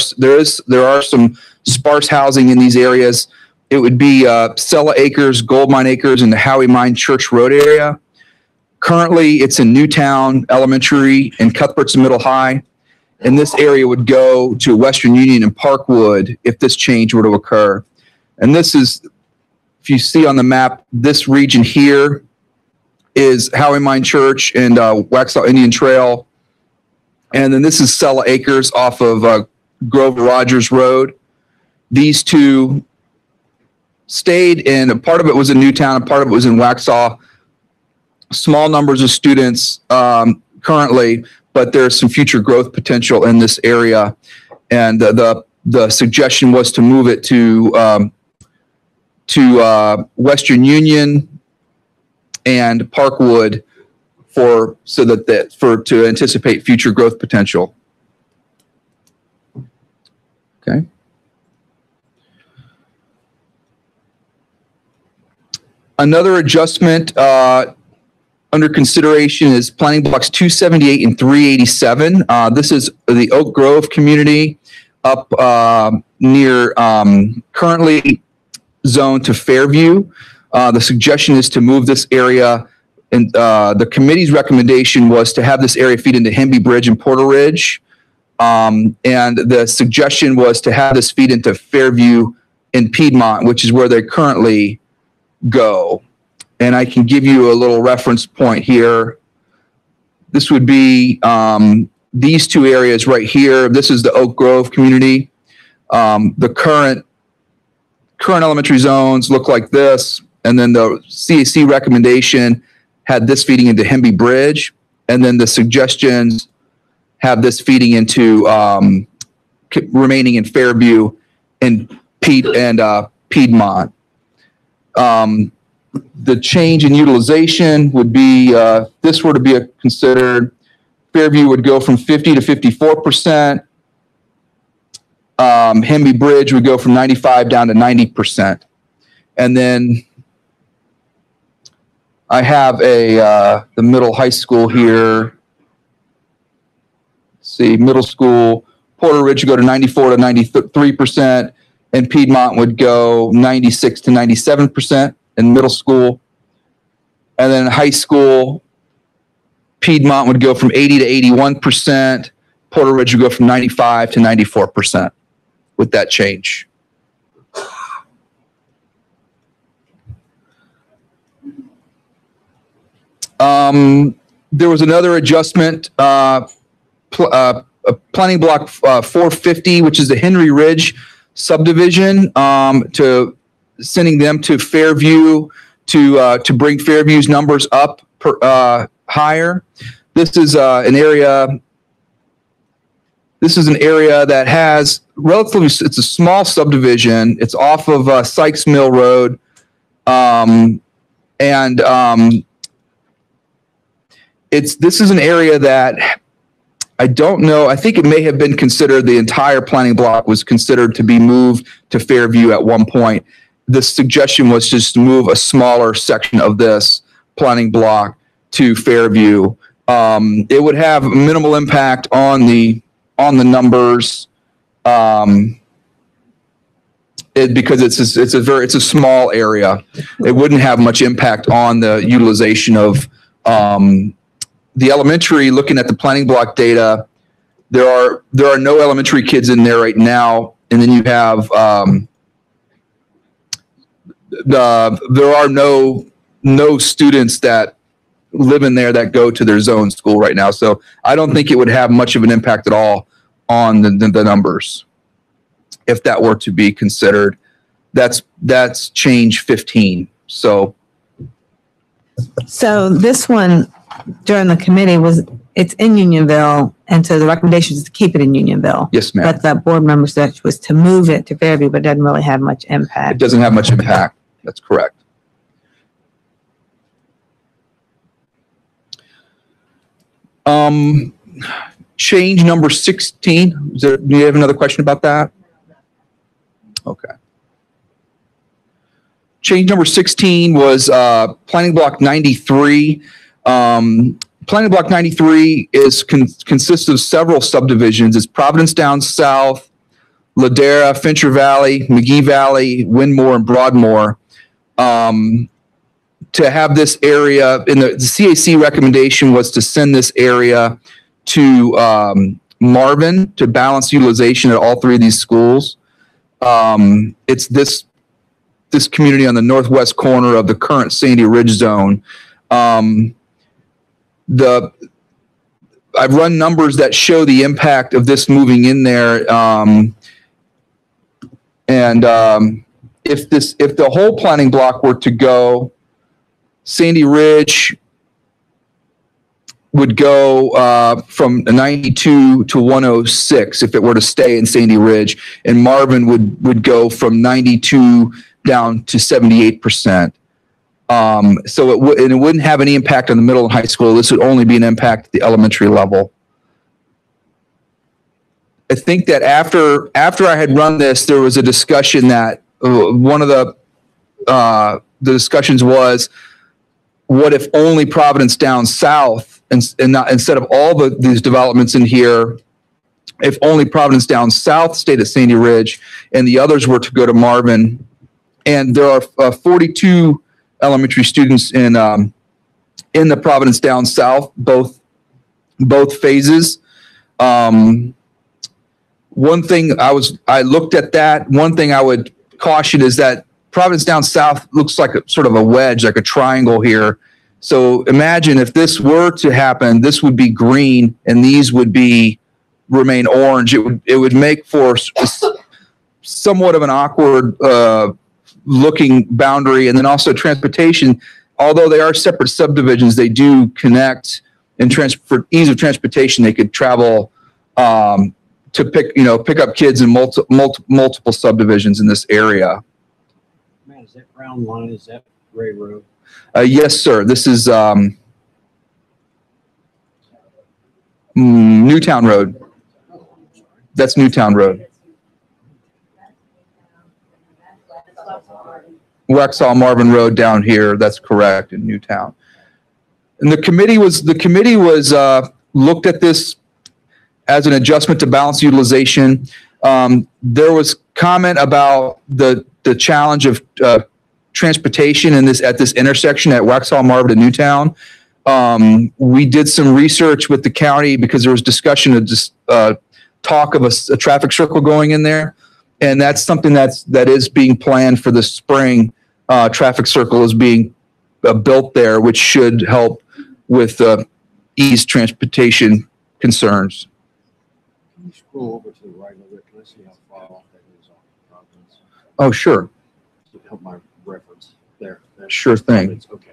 some sparse housing in these areas. It would be Sella Acres, Goldmine Acres, and the Howie Mine Church Road area. Currently, it's in Newtown Elementary and Cuthbertson Middle High. And this area would go to Western Union and Parkwood if this change were to occur. And this is if you see on the map, this region here is Howie Mine Church and Waxhaw Indian Trail. And then this is Sella Acres off of Grover Rogers Road. These two stayed in, part of it was in Newtown and part of it was in Waxhaw. Small numbers of students currently, but there's some future growth potential in this area. And the suggestion was to move it to Western Union and Parkwood to anticipate future growth potential. Okay. Another adjustment under consideration is planning blocks 278 and 387. This is the Oak Grove community up near currently zoned to Fairview. The suggestion is to move this area, and the committee's recommendation was to have this area feed into Hemby Bridge and Porter Ridge. And the suggestion was to have this feed into Fairview in Piedmont, which is where they currently go. And I can give you a little reference point here. This would be these two areas right here. This is the Oak Grove community. The current elementary zones look like this. And then the CAC recommendation had this feeding into Hemby Bridge. And then the suggestions have this feeding into remaining in Fairview and Piedmont. The change in utilization would be, this were to be considered, Fairview would go from 50 to 54%. Hemby Bridge would go from 95 down to 90%. And then I have the middle high school here. Let's see, middle school, Porter Ridge would go to 94 to 93%, and Piedmont would go 96 to 97% in middle school. And then high school, Piedmont would go from 80 to 81%. Porter Ridge would go from 95 to 94% with that change. There was another adjustment, planning block 450, which is the Henry Ridge subdivision, to sending them to Fairview to bring Fairview's numbers up higher. This is an area. This is an area that has relatively. It's a small subdivision. It's off of Sykes Mill Road, This is an area that I don't know. I think it may have been considered, the entire planning block was considered to be moved to Fairview at one point. The suggestion was just to move a smaller section of this planning block to Fairview. It would have minimal impact on the numbers because it's a small area. It wouldn't have much impact on the utilization of the elementary. Looking at the planning block data, there are no elementary kids in there right now, and then you have there are no students that live in there that go to their zone school right now. So I don't think it would have much of an impact at all on the numbers if that were to be considered. That's change 15. So this one during the committee it's in Unionville, and so the recommendation is to keep it in Unionville. Yes, ma'am. But the board member said was to move it to Fairview, but it doesn't really have much impact. It doesn't have much impact. That's correct. Change number 16. Do you have another question about that? Okay. Change number 16 was planning block 93. Planning block 93 consists of several subdivisions. It's Providence Down South, Ladera, Fincher Valley, McGee Valley, Winmore, and Broadmoor. To have this area, in the CAC recommendation was to send this area to Marvin to balance utilization at all three of these schools. It's this this community on the northwest corner of the current Sandy Ridge zone. I've run numbers that show the impact of this moving in there. If the whole planning block were to go, Sandy Ridge would go from 92 to 106 if it were to stay in Sandy Ridge, and Marvin would go from 92 down to 78%. So it wouldn't have any impact on the middle and high school. This would only be an impact at the elementary level. I think that after I had run this, there was a discussion that one of the discussions was, what if only Providence down south and not, instead of all these developments in here, if only Providence down south stayed at Sandy Ridge and the others were to go to Marvin. And there are 42 elementary students in the Providence down south, both phases. One thing I looked at that. One thing I would caution is that Providence down south looks like a sort of a wedge, like a triangle here. So imagine if this were to happen, this would be green and these would remain orange. It would make for somewhat of an awkward looking boundary. And then also transportation, although they are separate subdivisions, they do connect, and for ease of transportation, they could travel to pick up kids in multiple subdivisions in this area. Man, is that brown line, is that Ray Road? Yes, sir. This is Newtown Road. That's Newtown Road. Waxhaw Marvin Road down here. That's correct, in Newtown. And the committee was looked at this as an adjustment to balance utilization. There was comment about the challenge of transportation at this intersection at Waxhaw Marvin and Newtown. We did some research with the county because there was discussion of talk of a traffic circle going in there, and that's something that is being planned for the spring. Traffic circle is being built there, which should help with ease transportation concerns. Can you scroll over to the right of it? Can I see how far off that is off Providence? Oh, sure. To help my reference there. Sure thing. Okay.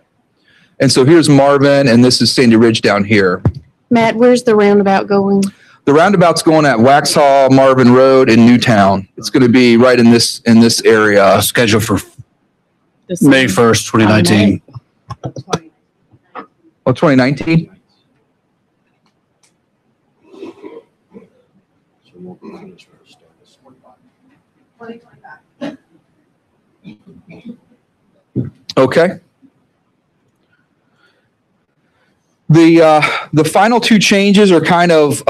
And so here's Marvin, and this is Sandy Ridge down here. Matt, where's the roundabout going? The roundabout's going at Waxhaw Marvin Road in Newtown. It's going to be right in this area. Scheduled for May 1st, 2019. Oh, 2019? So we'll be finished first. Okay. The final two changes are kind of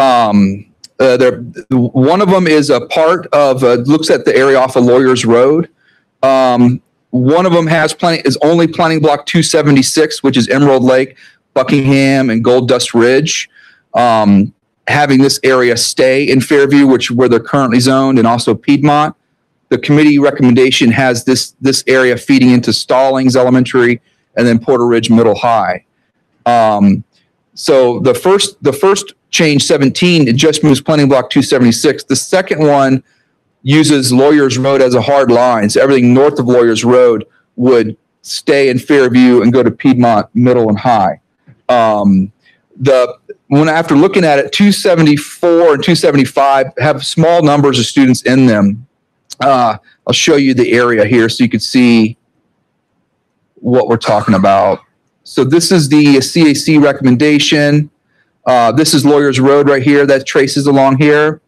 one of them is a part of looks at the area off of Lawyers Road. One of them is only planning block 276, which is Emerald Lake, Buckingham, and Gold Dust Ridge. Having this area stay in Fairview, where they're currently zoned, and also Piedmont. The committee recommendation has this area feeding into Stallings Elementary and then Porter Ridge Middle High. So the first change, 17, it just moves planning block 276. The second one uses Lawyers Road as a hard line. So everything north of Lawyers Road would stay in Fairview and go to Piedmont Middle and High. After looking at it, 274 and 275 have small numbers of students in them. I'll show you the area here so you can see what we're talking about. So this is the CAC recommendation. This is Lawyers Road right here that traces along here.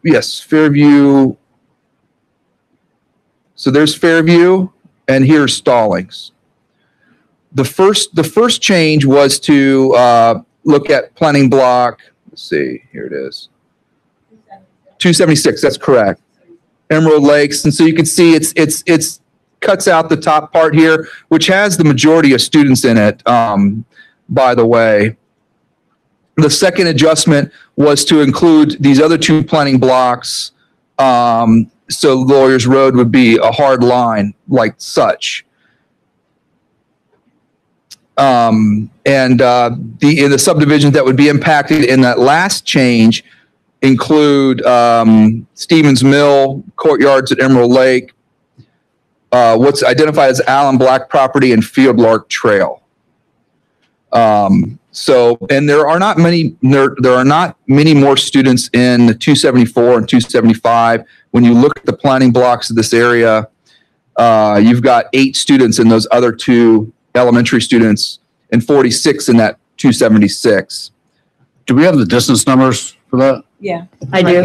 Yes, Fairview. So there's Fairview, and here's Stallings. The first change was to look at planning block. Let's see, here it is. 276. That's correct. Emerald Lakes, and so you can see it's cuts out the top part here, which has the majority of students in it. By the way, The second adjustment was to include these other two planning blocks. So Lawyers Road would be a hard line like such. In the subdivisions that would be impacted in that last change include Stevens Mill, Courtyards at Emerald Lake, what's identified as Allen Black property, and Field Lark Trail. And there are not many more students in the 274 and 275. When you look at the planning blocks of this area, you've got 8 students in those other 2 elementary students and 46 in that 276. Do we have the distance numbers for that? Yeah. I do.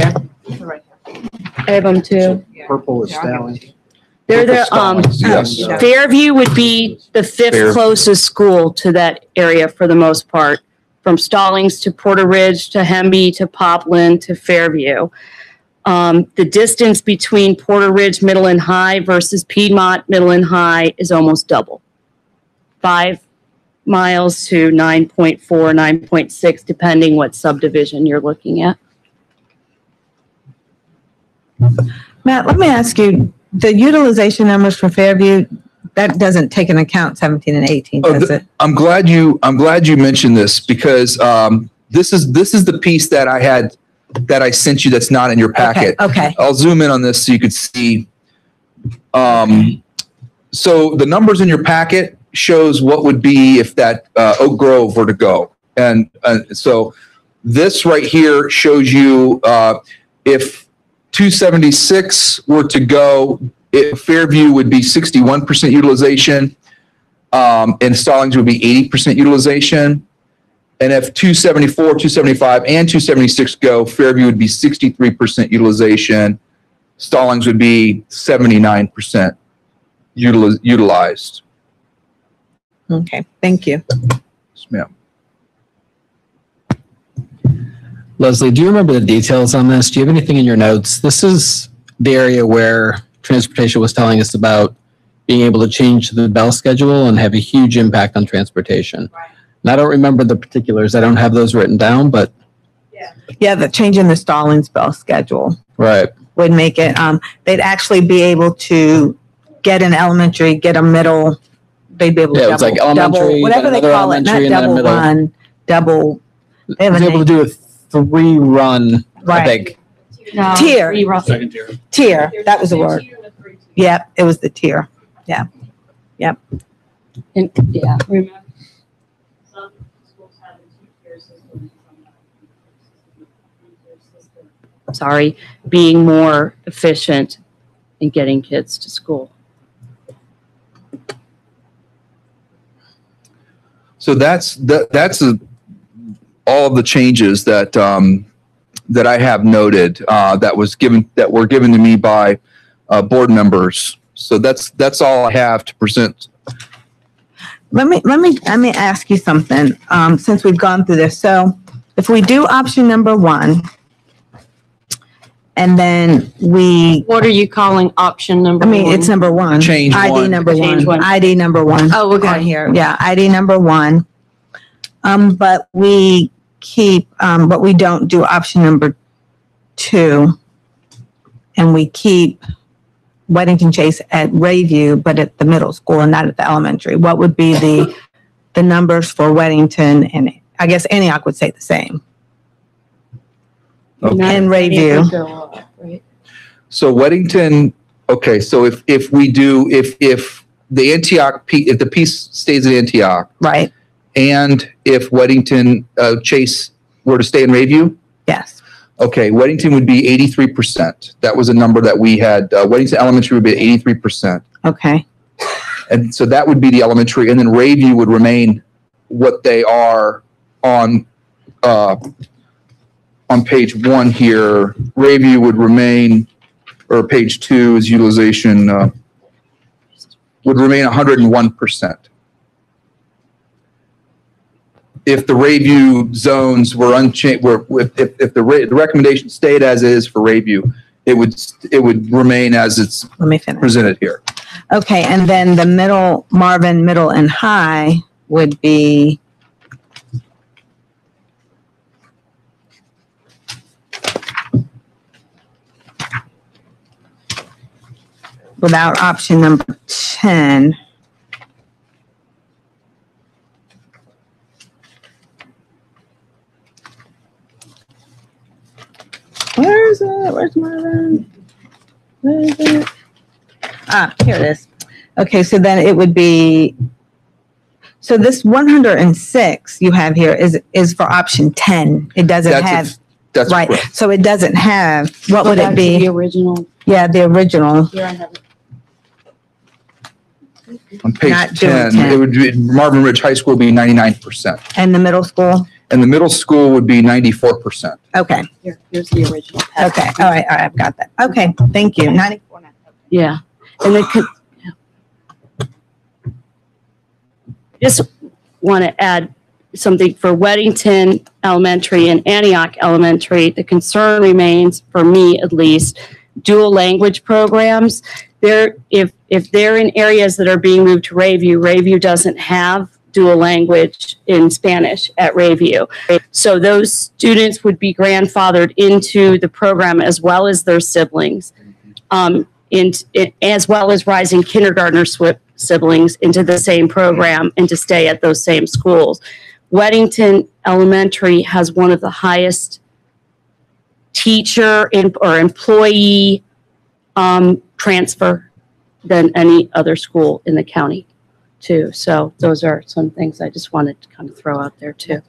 Right. I have them too. Purple is Stallings. They're the, Yes. Fairview would be the 5th Fair. closest school to that area for the most part, from Stallings to Porter Ridge to Hemby to Popland to Fairview. The distance between Porter Ridge Middle and High versus Piedmont Middle and High is almost double. 5 miles to 9.4, 9.6, depending what subdivision you're looking at. Matt, let me ask you, the utilization numbers for Fairview, that doesn't take into account 17 and 18, does it? I'm glad you mentioned this because this is the piece that I sent you that's not in your packet. Okay. I'll zoom in on this so you could see. So the numbers in your packet shows what would be if that Oak Grove were to go. And so this right here shows you if 276 were to go, Fairview would be 61% utilization, and Stallings would be 80% utilization. And if 274, 275, and 276 go, Fairview would be 63% utilization. Stallings would be 79% utilized. Okay, thank you. Yes, ma'am. Leslie, do you remember the details on this? Do you have anything in your notes? This is the area where transportation was telling us about being able to change the bell schedule and have a huge impact on transportation. Right. And I don't remember the particulars. I don't have those written down, but. Yeah, the change in the Stallings bell schedule Right. would make it, they'd actually be able to get an elementary, get a middle, they'd be able to Yeah, it's like elementary, whatever they then call it, not another elementary, and then a double middle. run, double. They have a Was able to name. do a 3-run, I Right. think. No, Tier. Second tier. Tier, that was the word. Yep, it was the tier. And, yeah, remember. Some schools have a 2-tier system. Sorry, being more efficient in getting kids to school. So that's all of the changes that that I have noted that were given to me by board members. So that's all I have to present. Let me ask you something, since we've gone through this. So if we do option number 1, and then What are you calling option number 1? it's number 1. Change ID one. number Change 1. one. ID number 1. Oh, okay. On here, yeah, ID number 1. But we keep, but we don't do option number 2. And we keep Weddington Chase at Rayview, but at the middle school and not at the elementary. What would be the numbers for Weddington? And I guess Antioch would say the same. Okay. And Rayview. So Weddington, okay, so if the Antioch, if the piece stays at Antioch, Right, and if Weddington Chase were to stay in Rayview, yes. okay, Weddington would be 83%. That was a number that we had. Weddington Elementary would be 83%. Okay, And so that would be the elementary, and then Rayview would remain what they are on page 1 here. Rayview would remain, or page 2 is utilization, would remain 101%. If the Rayview zones were unchanged, if the recommendation stayed as is for Rayview, it would remain as it's let me finish. presented here. Okay, and then the middle, Marvin Middle and High would be without option number 10. Where is it? Where's my line? Where is it? Ah, here it is. Okay, so then it would be, so this 106 you have here is for option 10. It doesn't have, That's right, correct. so it doesn't have, what would it The be? original. Yeah, the original. Here I have it. On page Not doing 10, 10. it would be, Marvin Ridge High School would be 99%. And the middle school? And the middle school would be 94%. Okay, Here's the original. okay, all right, I've got that. Okay, thank you. 94 now. Yeah. And then just want to add something for Weddington Elementary and Antioch Elementary. The concern remains, for me at least, dual language programs. If they're in areas that are being moved to Rayview doesn't have dual language in Spanish at Rayview. So those students would be grandfathered into the program as well as their siblings, as well as rising kindergartner siblings into the same program and to stay at those same schools. Weddington Elementary has one of the highest teacher or employee transfer than any other school in the county, too. So those are some things I just wanted to kind of throw out there, too.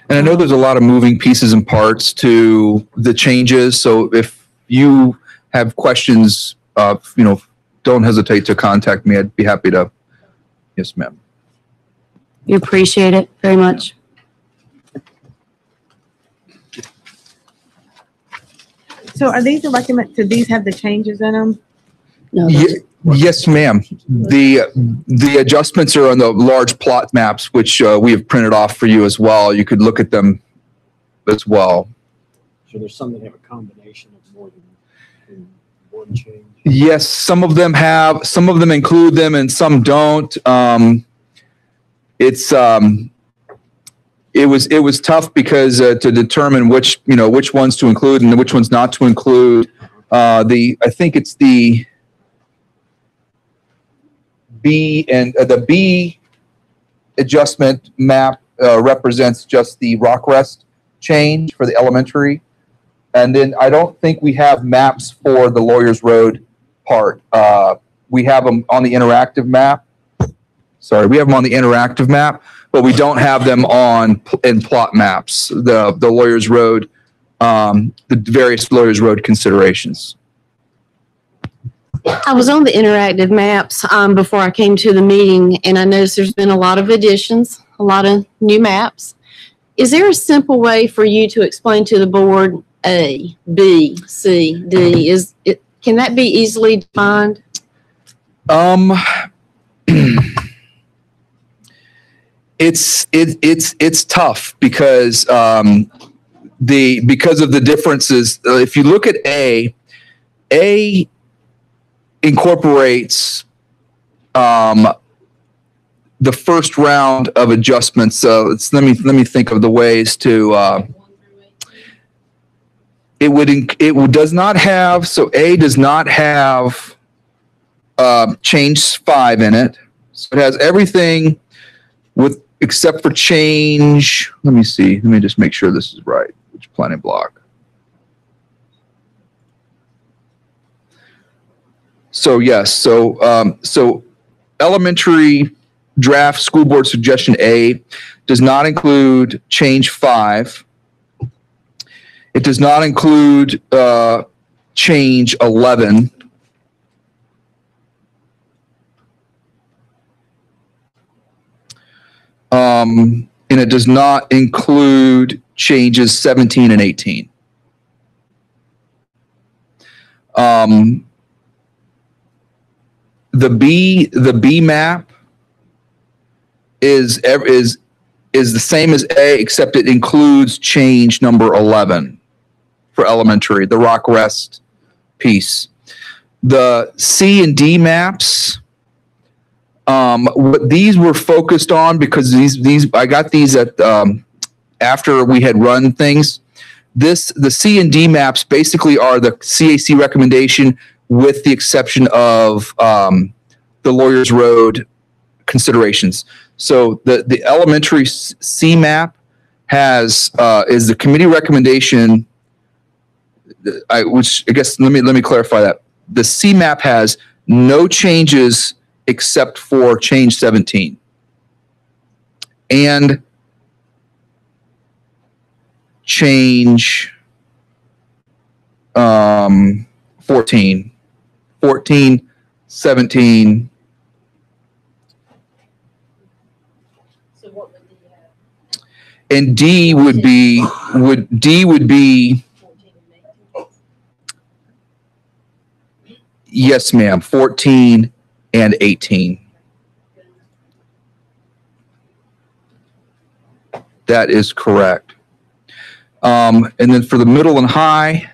And I know there's a lot of moving pieces and parts to the changes. So if you have questions, don't hesitate to contact me. I'd be happy to. Yes, ma'am. We appreciate it very much. So are these the do these have the changes in them? No, Yes, ma'am. The adjustments are on the large plot maps, which we have printed off for you as well. You could look at them as well. So there's some that have a combination of more than one change. Yes, some of them include them and some don't. It was tough because to determine which ones to include and which ones not to include. I think it's the B and the B adjustment map represents just the rock rest change for the elementary. And then I don't think we have maps for the Lawyers Road part. We have them on the interactive map. Sorry, we have them on the interactive map, but we don't have them in plot maps, the Lawyers Road, the various Lawyers Road considerations. I was on the interactive maps before I came to the meeting, and I noticed there's been a lot of additions, a lot of new maps. Is there a simple way for you to explain to the board A, B, C, D? Can that be easily defined? It's tough because because of the differences. If you look at A incorporates the first round of adjustments. So let me think of the ways to. It does not have, so A does not have change 5 in it. So it has everything except for change. Let me see. Let me just make sure this is right. Which planning block? So yes. So elementary draft school board suggestion A does not include change 5. It does not include change 11. And it does not include changes 17 and 18. The B map is the same as A, except it includes change number 11 for elementary, the rock rest piece. The C and D maps, what these were focused on, because these I got these at after we had run things. the C and D maps basically are the CAC recommendation with the exception of the Lawyers Road considerations. So the elementary C map has is the committee recommendation. Which I guess let me clarify that. The C map has no changes except for change 17 and change 14, 17. So what would the, And D would be 14 and 18? yes, ma'am, 14 and 18. That is correct. And then for the middle and high,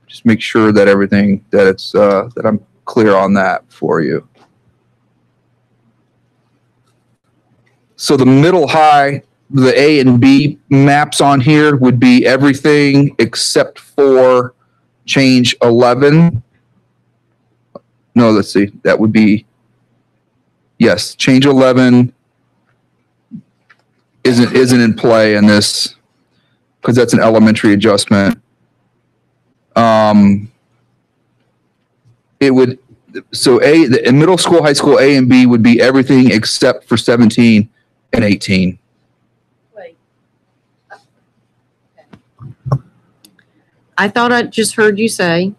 just make sure that everything that it's that I'm clear on that for you. So the middle high, the A and B maps on here would be everything except for change 11. No, let's see. That would be, yes, change 11 isn't in play in this because that's an elementary adjustment. It would, so in middle school, high school, A and B would be everything except for 17 and 18. Wait. I thought I just heard you say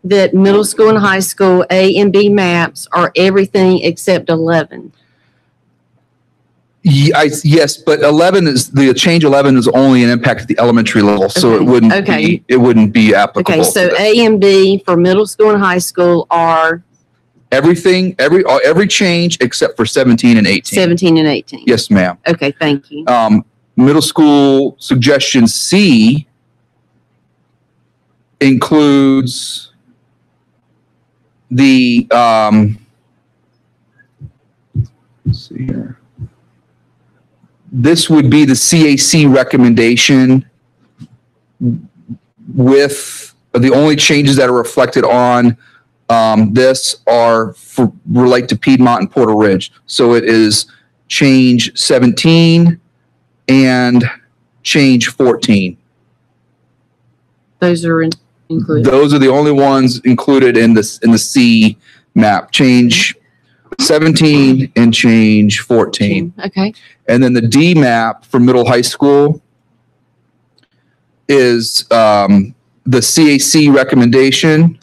that middle school and high school A and B maps are everything except 11. Yes, but 11 is the change 11 is only an impact at the elementary level, so Okay, it wouldn't be applicable. Okay, so to that. A and B for middle school and high school are Everything, every change except for 17 and 18. 17 and 18. Yes, ma'am. Okay, thank you. Middle school suggestion C includes the let's see here. This would be the CAC recommendation with the only changes that are reflected on this are relate to Piedmont and Porter Ridge. So it is change 17 and change 14. Those are included. Those are the only ones included in the C map. Change 17 and change 14. Okay. And then the D map for middle high school is the CAC recommendation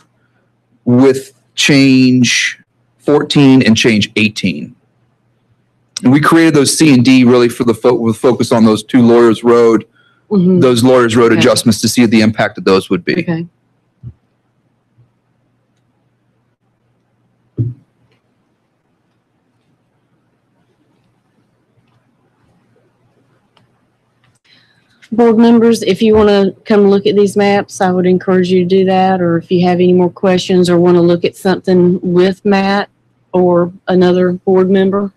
with change 14 and change 18. And we created those C and D really for the focus on those two Lawyers Road, Mhm. those Lawyers Road Okay. adjustments to see what the impact of those would be. Okay. Board members, if you want to come look at these maps, I would encourage you to do that. Or if you have any more questions or want to look at something with Matt or another board member,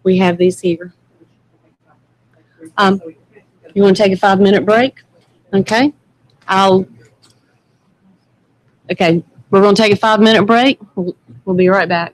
we have these here. You want to take a 5-minute break? Okay. Okay, we're going to take a 5-minute break. We'll be right back.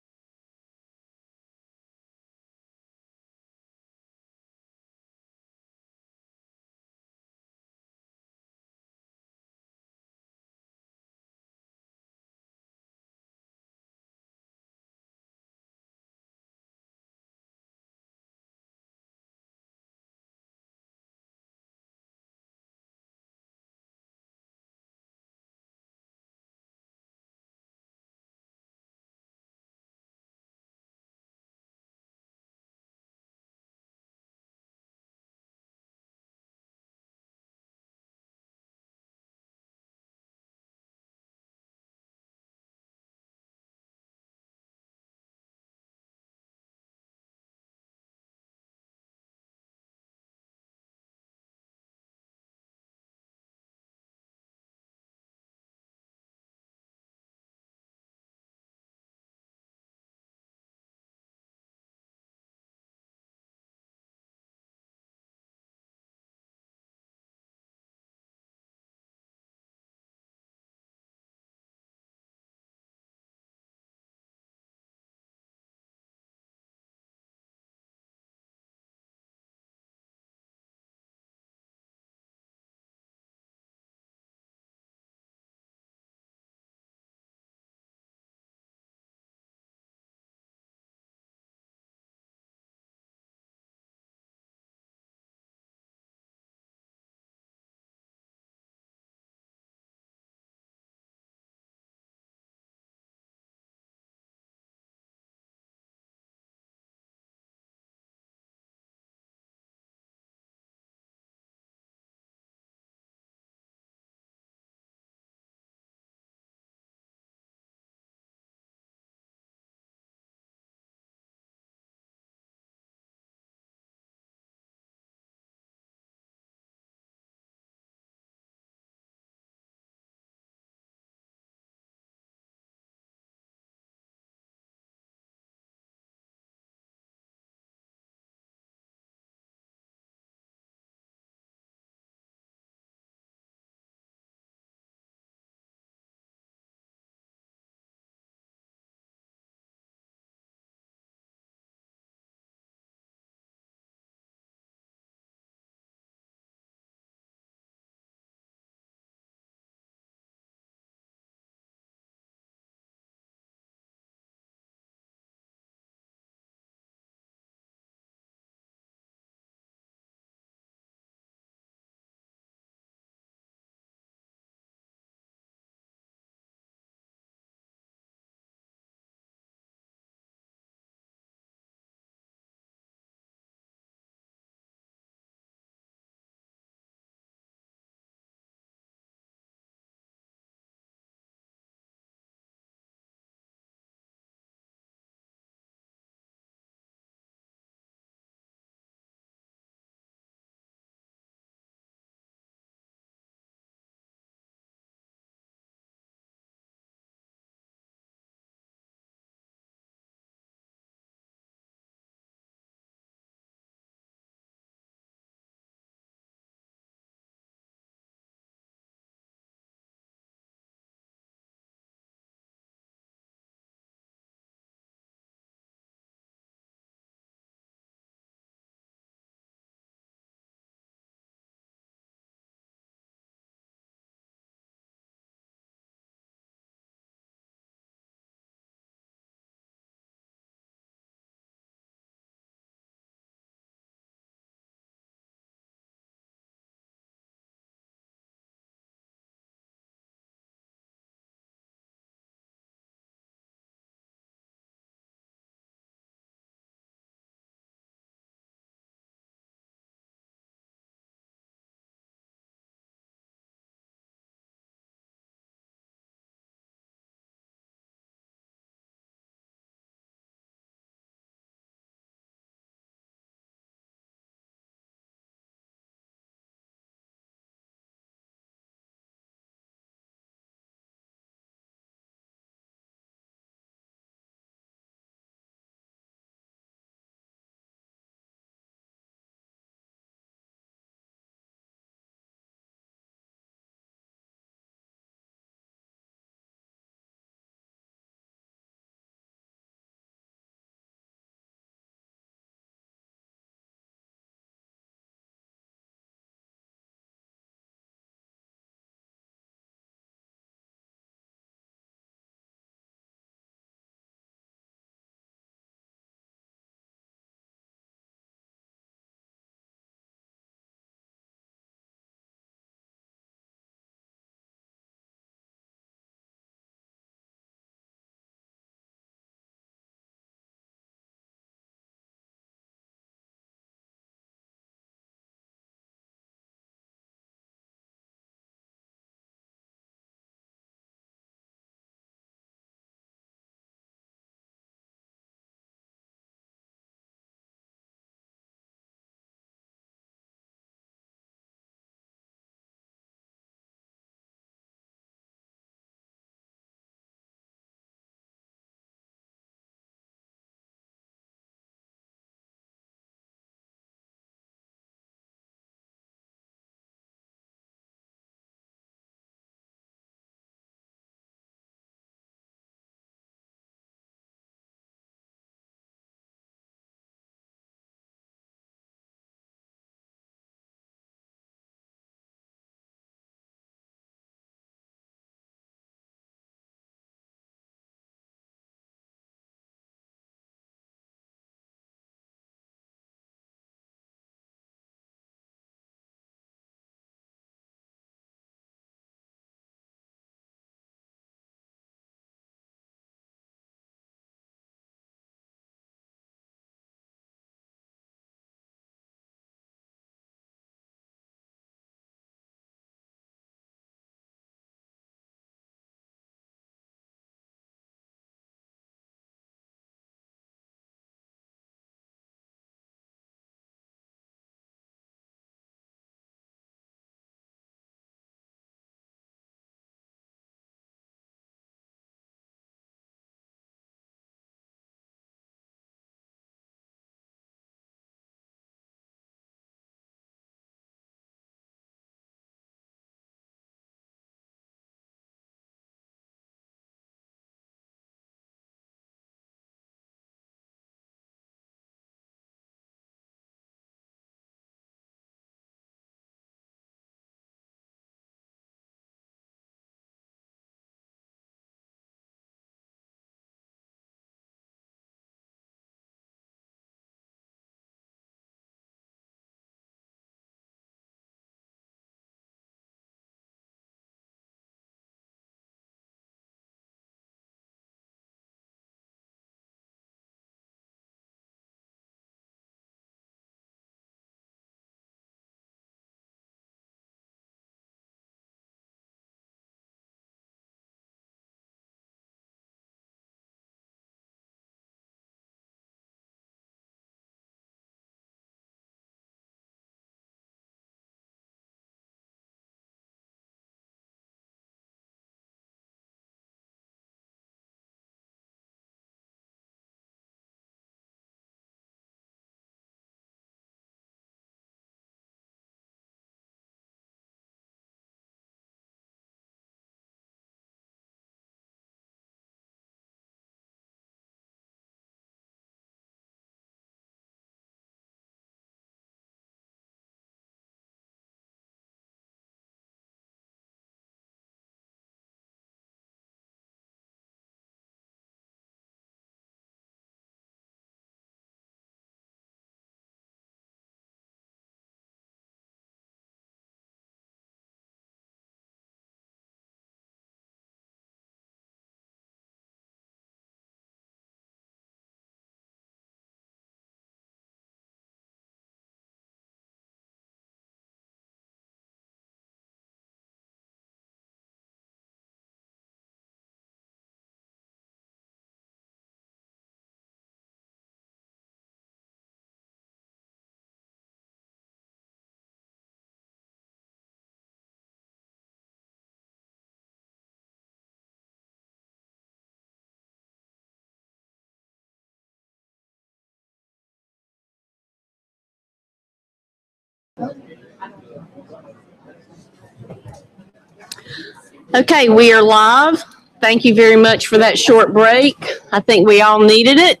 Okay, we are live. Thank you very much for that short break. I think we all needed it.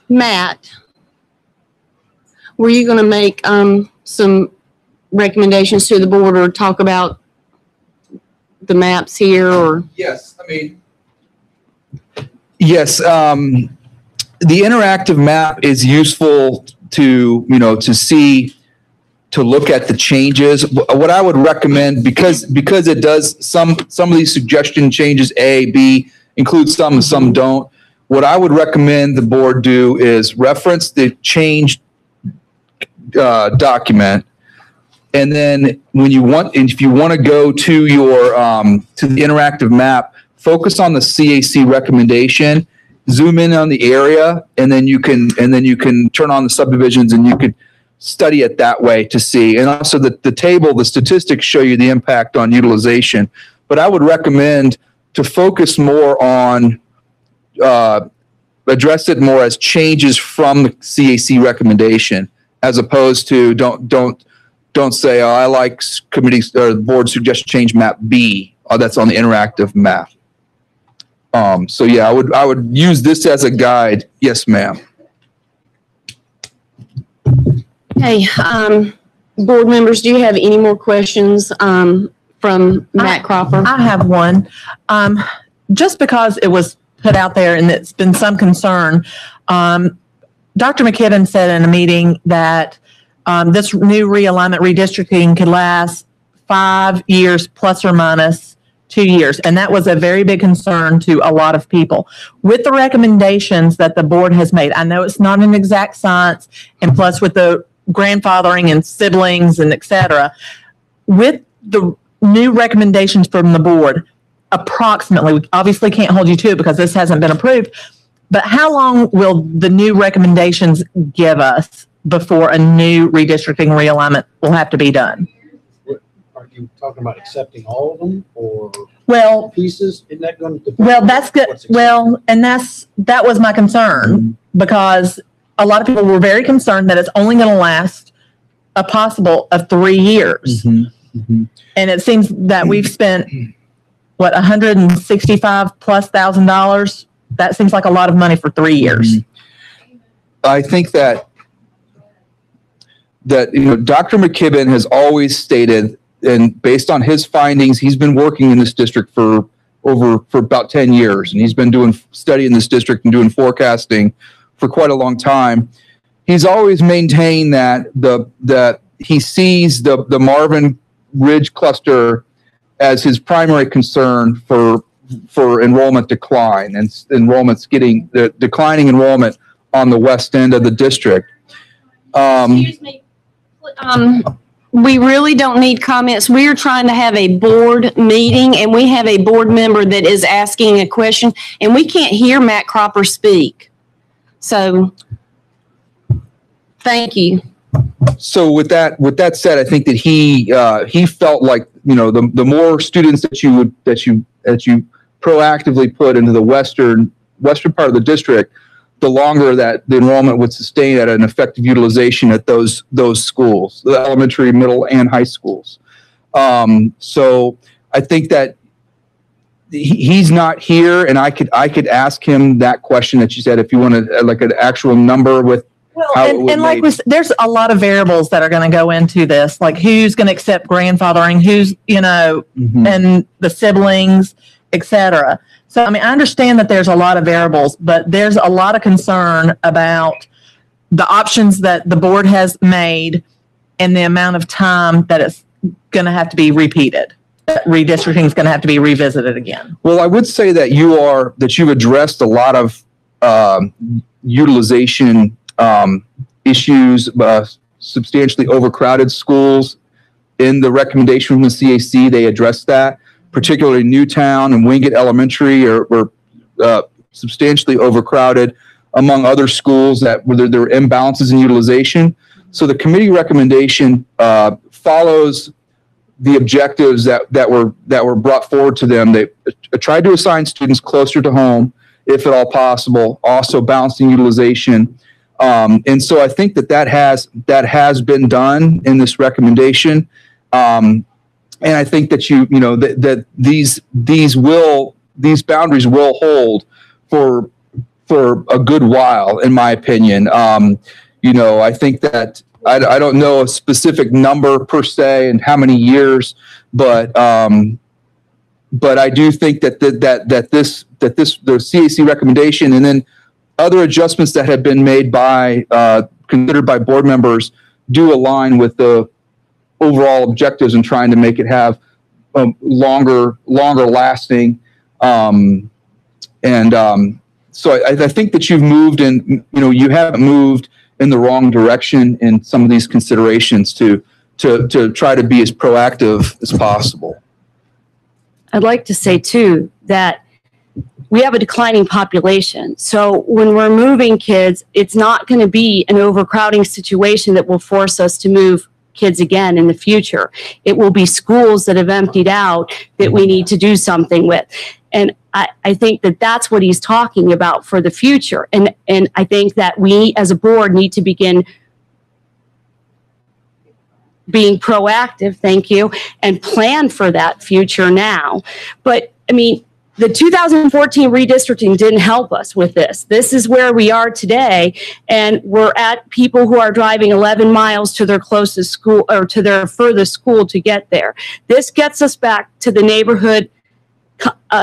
Matt, were you going to make some recommendations to the board or talk about the maps here or? Yes, yes, the interactive map is useful to, to see, to look at the changes. What I would recommend, because it does some of these suggestion changes, A, B, include some and some don't. What I would recommend the board do is reference the changed document. And then when you want, if you want to go to your, to the interactive map, focus on the CAC recommendation, zoom in on the area, and then you can turn on the subdivisions and you could study it that way to see. And also the table, the statistics show you the impact on utilization. But I would recommend to focus more on, address it more as changes from the CAC recommendation, as opposed to don't say, oh, I like committee or board suggestion change map B. Oh, that's on the interactive map. So yeah, I would use this as a guide. Yes, ma'am. Hey, board members, do you have any more questions from Matt Cropper? I have one. Just because it was put out there and it's been some concern, Dr. McKibben said in a meeting that this new realignment redistricting could last 5 years plus or minus 2 years. And that was a very big concern to a lot of people. With the recommendations that the board has made, I know it's not an exact science, and plus with the grandfathering and siblings and et cetera, with the new recommendations from the board, approximately, we obviously can't hold you to it because this hasn't been approved, but how long will the new recommendations give us before a new redistricting realignment will have to be done? Are you talking about accepting all of them or Well, pieces? Isn't that going to? well, that's good. Well, and that was my concern, because a lot of people were very concerned that it's only going to last a possible of 3 years. And it seems that we've spent, what, $165,000+? That seems like a lot of money for 3 years. I think that Dr. McKibben has always stated, and based on his findings, he's been working in this district for about 10 years, and he's been doing study in this district and doing forecasting for quite a long time. He's always maintained that he sees the Marvin Ridge cluster as his primary concern for enrollment decline, and enrollment's getting the declining enrollment on the west end of the district. Excuse me. We really don't need comments. We are trying to have a board meeting, and we have a board member that is asking a question, and we can't hear Matt Cropper speak. So, thank you. So with that said, I think that he felt like, the more students that you proactively put into the western part of the district, the longer that the enrollment would sustain at an effective utilization at those schools, the elementary, middle, and high schools. So I think that he's not here, and I could ask him that question that you said, if you want to, like, an actual number with. Well, and like there's a lot of variables that are going to go into this, like who's going to accept grandfathering, who's, and the siblings, et cetera. So, I mean, I understand that there's a lot of variables, but there's a lot of concern about the options that the board has made and the amount of time that it's going to have to be repeated. Redistricting is going to have to be revisited again. Well, I would say that you've addressed a lot of utilization issues, substantially overcrowded schools. In the recommendation from the CAC, they addressed that. Particularly Newtown and Wingate Elementary were substantially overcrowded, among other schools that there were imbalances in utilization. So the committee recommendation follows the objectives that were brought forward to them. They tried to assign students closer to home if at all possible, also balancing utilization. And so I think that has been done in this recommendation. And I think that that these boundaries will hold for a good while, in my opinion. I think that I don't know a specific number per se and how many years, but I do think that the CAC recommendation and then other adjustments that have been made considered by board members do align with the overall objectives in trying to make it have longer lasting. So I think that you've moved you haven't moved in the wrong direction in some of these considerations to try to be as proactive as possible. I'd like to say too that we have a declining population. So when we're moving kids, it's not going to be an overcrowding situation that will force us to move kids again in the future. It will be schools that have emptied out that we need to do something with. And I think that that's what he's talking about for the future. And I think that we as a board need to begin being proactive, thank you, and plan for that future now. But I mean, the 2014 redistricting didn't help us with this. This is where we are today, and we're at people who are driving 11 miles to their closest school or to their furthest school to get there. This gets us back to the neighborhood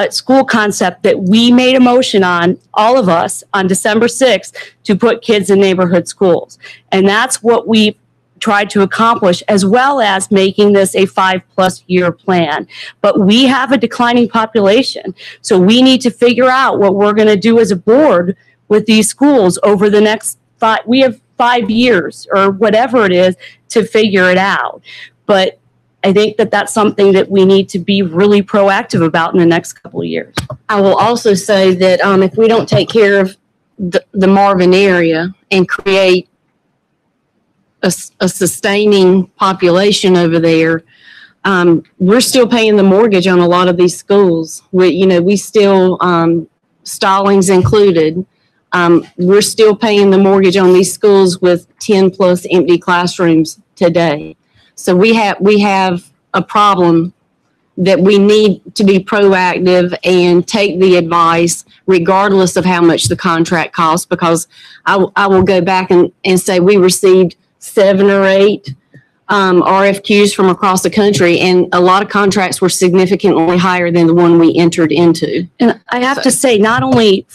school concept that we made a motion on, all of us, on December 6th to put kids in neighborhood schools. And that's what we tried to accomplish, as well as making this a 5+ year plan. But we have a declining population, so we need to figure out what we're going to do as a board with these schools over the next we have 5 years or whatever it is to figure it out. But I think that that's something that we need to be really proactive about in the next couple of years. I will also say that if we don't take care of the Marvin area and create a sustaining population over there, we're still paying the mortgage on a lot of these schools. We still, stallings included, we're still paying the mortgage on these schools with 10+ empty classrooms today. So we have a problem that we need to be proactive and take the advice regardless of how much the contract costs, because I will go back and say we received 7 or 8 RFQs from across the country, and a lot of contracts were significantly higher than the one we entered into. And I have to say, not only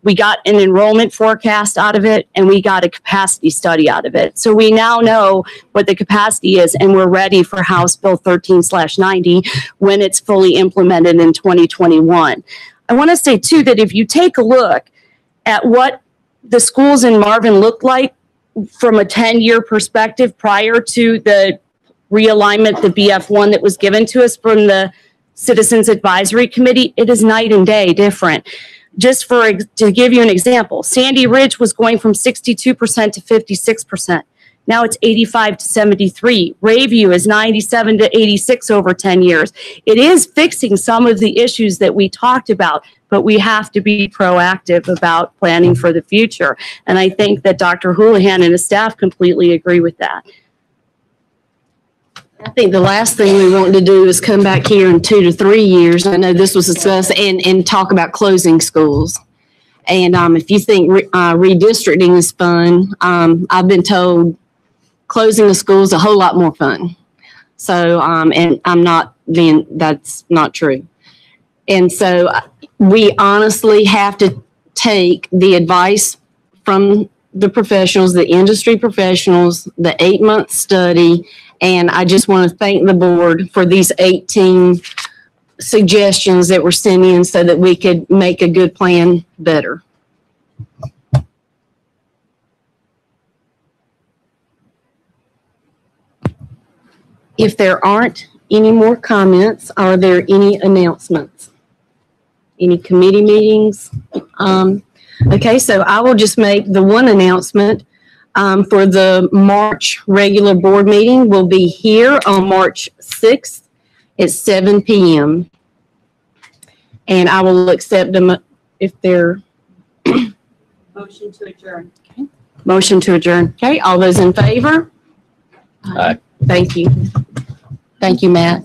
we got an enrollment forecast out of it, and we got a capacity study out of it. So we now know what the capacity is, and we're ready for House Bill 13/90 when it's fully implemented in 2021. I want to say too that if you take a look at what the schools in Marvin looked like from a 10-year perspective prior to the realignment, the BF1 that was given to us from the Citizens Advisory Committee, it is night and day different. Just to give you an example, Sandy Ridge was going from 62% to 56%. Now it's 85 to 73. Rayview is 97 to 86 over 10 years. It is fixing some of the issues that we talked about, but we have to be proactive about planning for the future. And I think that Dr. Houlihan and his staff completely agree with that. I think the last thing we want to do is come back here in 2 to 3 years. I know this was discussed and talk about closing schools. And if you think redistricting is fun, I've been told closing the school is a whole lot more fun. So, and that's not true. And so we honestly have to take the advice from the professionals, the industry professionals, the 8-month study. And I just want to thank the board for these 18 suggestions that were sent in so that we could make a good plan better. If there aren't any more comments, are there any announcements? Any committee meetings? Okay, so I will just make the one announcement for the March regular board meeting. We'll be here on March 6th at 7 p.m. And I will accept if they're, Motion to adjourn. motion to adjourn. Okay, all those in favor? Aye. Thank you. Thank you, Matt.